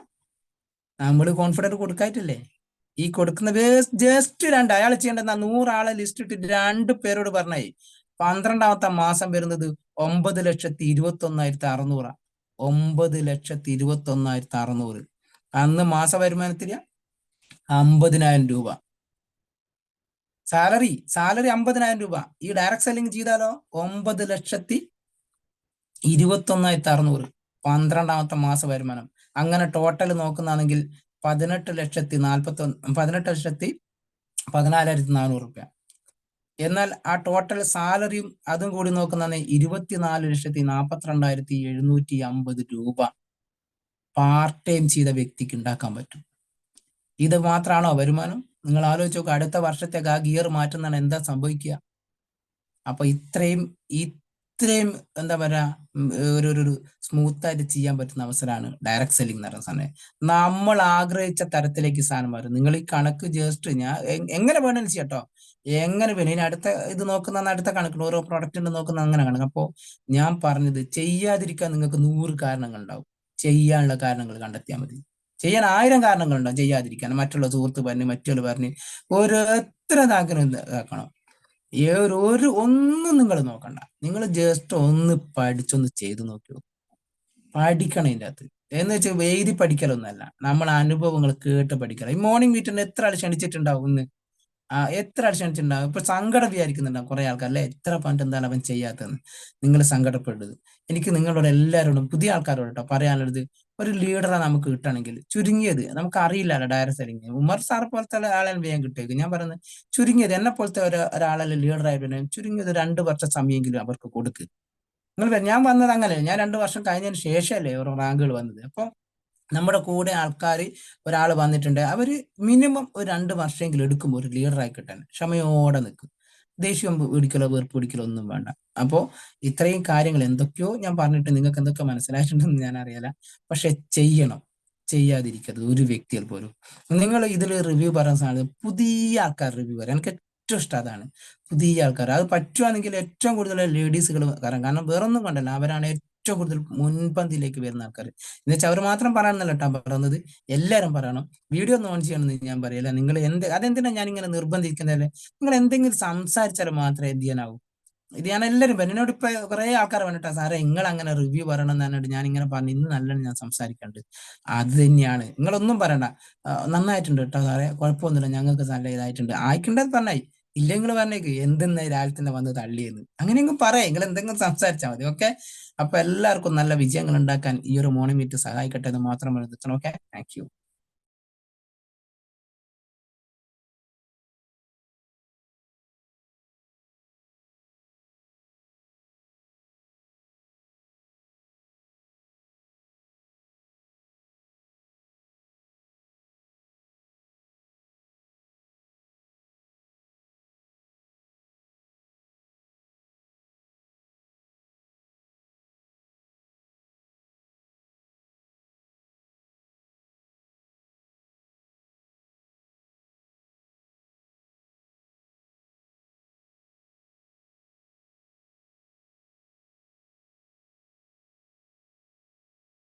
നമ്മൾ കോൺഫിഡൻറ്റ് കൊടുക്കായിട്ടില്ലേ? ഈ കൊടുക്കുന്ന ജസ്റ്റ് 2 അയാൾ ചെയ്യേണ്ട 100 ആളെ ലിസ്റ്റ് ഇട്ട് 2 പേരോട് പറഞ്ഞായി. 12ാമത്തെ മാസം വരുന്നത് 9,21,600. 9,21,600. അന്ന് മാസ വരുമാനത്തിന് 50,000 രൂപ സാലറി 50,000 രൂപ. ഈ ഡയറക്ട് സെല്ലിംഗ് ചെയ്താലോ 9,21,600. 12ാമത്തെ മാസ വരുമാനം. അങ്ങനെ ടോട്ടൽ നോക്കുന്നതാണെങ്കിൽ 18,14,400 രൂപ. എന്നാൽ ആ ടോട്ടൽ സാലറിയും അതും കൂടി നോക്കുന്ന 24,42,750 രൂപ പാർട്ട് ടൈം ചെയ്ത വ്യക്തിക്ക് ഉണ്ടാക്കാൻ പറ്റും. ഇത് മാത്രമാണോ വരുമാനം? നിങ്ങൾ ആലോചിച്ച് നോക്കുക. അടുത്ത വർഷത്തേക്ക് ആ ഗിയർ മാറ്റുന്നതാണ് എന്താ സംഭവിക്കുക? അപ്പൊ ഇത്രയും എന്താ പറയാ, ഒരു സ്മൂത്ത് ആയിട്ട് ചെയ്യാൻ പറ്റുന്ന അവസരമാണ് ഡയറക്ട് സെല്ലിംഗ് എന്ന് പറയുന്ന സാധനം. നമ്മൾ ആഗ്രഹിച്ച തരത്തിലേക്ക് സാധനം വരും. നിങ്ങൾ ഈ കണക്ക് ജസ്റ്റ് ഞാൻ എങ്ങനെ വേണമെങ്കിലും ചെയ്യട്ടോ, എങ്ങനെ വേണം. ഇനി അടുത്ത ഇത് നോക്കുന്ന അടുത്ത കണക്കിന് ഓരോ പ്രൊഡക്റ്റിന്റെ നോക്കുന്ന അങ്ങനെ കണക്ക്. അപ്പോൾ ഞാൻ പറഞ്ഞത് ചെയ്യാതിരിക്കാൻ നിങ്ങൾക്ക് 100 കാരണങ്ങൾ ഉണ്ടാവും. ചെയ്യാനുള്ള കാരണങ്ങൾ കണ്ടെത്തിയാൽ മതി. ചെയ്യാൻ 1000 കാരണങ്ങളുണ്ടാവും ചെയ്യാതിരിക്കാൻ. മറ്റുള്ള സുഹൃത്ത് പറഞ്ഞ് മറ്റുള്ള പറഞ്ഞ് ഒരു എത്ര ഇതാക്കണം. ഒന്നും നിങ്ങൾ നോക്കണ്ട. നിങ്ങൾ ജസ്റ്റ് ഒന്ന് പഠിച്ചൊന്ന് ചെയ്തു നോക്കിയോ. പഠിക്കണം ഇതിൻ്റെ അകത്ത്. എന്ന് വെച്ചാൽ എഴുതി പഠിക്കലൊന്നല്ല, നമ്മളെ അനുഭവങ്ങൾ കേട്ട് പഠിക്കണം. ഈ മോർണിംഗ് മീറ്റിന് എത്ര ആൾ ക്ഷണിച്ചിട്ടുണ്ടാവും ഇന്ന്? എത്ര ആൾ ക്ഷണിച്ചിട്ടുണ്ടാവും? ഇപ്പൊ സങ്കടം വിചാരിക്കുന്നുണ്ടാവും കുറെ ആൾക്കാർ അല്ലെ, എത്ര പണ്ട് എന്താണ് അവൻ ചെയ്യാത്തതെന്ന്. നിങ്ങൾ സങ്കടപ്പെടുന്നത്. എനിക്ക് നിങ്ങളോട് എല്ലാവരോടും പുതിയ ആൾക്കാരോട് കേട്ടോ പറയാനുള്ളത്, ഒരു ലീഡറെ നമുക്ക് കിട്ടണമെങ്കിൽ ചുരുങ്ങിയത്, നമുക്ക് അറിയില്ലല്ലോ ഡയറക്ട് സെല്ലിംഗ്. ഉമർ സാർ പോലത്തെ ആളെ വേഗം കിട്ടിയേക്കും. ഞാൻ പറയുന്നത് ചുരുങ്ങിയത് എന്നെ പോലത്തെ ഒരാളെ ലീഡറായിട്ട് ചുരുങ്ങിയത് 2 വർഷം സമയമെങ്കിലും അവർക്ക് കൊടുക്ക്. ഞാൻ വന്നത് അങ്ങനെ, ഞാൻ 2 വർഷം കഴിഞ്ഞതിന് ശേഷമല്ലേ ഓരോ റാങ്കുകൾ വന്നത്. അപ്പൊ നമ്മുടെ കൂടെ ആൾക്കാർ ഒരാൾ വന്നിട്ടുണ്ട്, അവര് മിനിമം ഒരു 2 വർഷമെങ്കിലും എടുക്കും ഒരു ലീഡറായി കിട്ടാൻ. ക്ഷമയോടെ നിൽക്കും. ദേഷ്യം പിടിക്കലോ വെറുപ്പ് പിടിക്കലോ ഒന്നും വേണ്ട. അപ്പോ ഇത്രയും കാര്യങ്ങൾ എന്തൊക്കെയോ ഞാൻ പറഞ്ഞിട്ട് നിങ്ങൾക്ക് എന്തൊക്കെ മനസ്സിലായിട്ടുണ്ടെന്ന് ഞാൻ അറിയാല. പക്ഷെ ചെയ്യണം, ചെയ്യാതിരിക്കരുത് ഒരു വ്യക്തികൾ പോലും. നിങ്ങൾ ഇതിൽ റിവ്യൂ പറയുന്ന സാധനം പുതിയ ആൾക്കാർ റിവ്യൂ പറയാം. എനിക്ക് ഏറ്റവും ഇഷ്ടം അതാണ്, പുതിയ ആൾക്കാർ. അത് പറ്റുവാണെങ്കിൽ ഏറ്റവും കൂടുതൽ ലേഡീസുകൾ കാരണം വേറൊന്നും കണ്ടല്ല, അവരാണ് ഏറ്റവും കൂടുതൽ മുൻപന്തിയിലേക്ക് വരുന്ന ആൾക്കാർ. എന്ന് വെച്ചാൽ അവർ മാത്രം പറയാമെന്നല്ല കേട്ടോ പറയുന്നത്, എല്ലാവരും പറയണം. വീഡിയോ ഒന്ന് ഓൺ ചെയ്യണമെന്ന് ഞാൻ പറയില്ല. നിങ്ങൾ അതെന്തിനാ ഞാൻ ഇങ്ങനെ നിർബന്ധിക്കുന്നതല്ലേ? നിങ്ങൾ എന്തെങ്കിലും സംസാരിച്ചാൽ മാത്രമേ എന്ത് ചെയ്യാനാവൂ. ഇത് ഞാൻ എല്ലാവരും പറഞ്ഞു. എന്നോട് ഇപ്പൊ കുറെ ആൾക്കാർ പറഞ്ഞിട്ടാ സാറേ നിങ്ങൾ അങ്ങനെ റിവ്യൂ പറയണം എന്ന് പറഞ്ഞിട്ട് ഞാൻ ഇങ്ങനെ പറഞ്ഞു. ഇന്ന് നല്ലോണം ഞാൻ സംസാരിക്കണ്ട്. അത് തന്നെയാണ്, നിങ്ങളൊന്നും പറയണ്ട. നന്നായിട്ടുണ്ട് കേട്ടോ സാറേ, കുഴപ്പമൊന്നുമില്ല, ഞങ്ങൾക്ക് നല്ല ഇതായിട്ടുണ്ട്. ആയിക്കണ്ടത് പറഞ്ഞായി. ഇല്ലെങ്കിൽ പറഞ്ഞേക്ക് എന്തെന്ന് രാവിലെ തന്നെ വന്ന് തള്ളിയെന്ന്. അങ്ങനെയെങ്കിലും പറയാം. നിങ്ങൾ എന്തെങ്കിലും സംസാരിച്ചാൽ മതി. ഓക്കെ. അപ്പൊ എല്ലാവർക്കും നല്ല വിജയങ്ങൾ ഉണ്ടാക്കാൻ ഈ ഒരു മോർണിംഗ് മീറ്റ് സഹായിക്കട്ടെ എന്ന് മാത്രം എഴുതണം. Okay, thank you.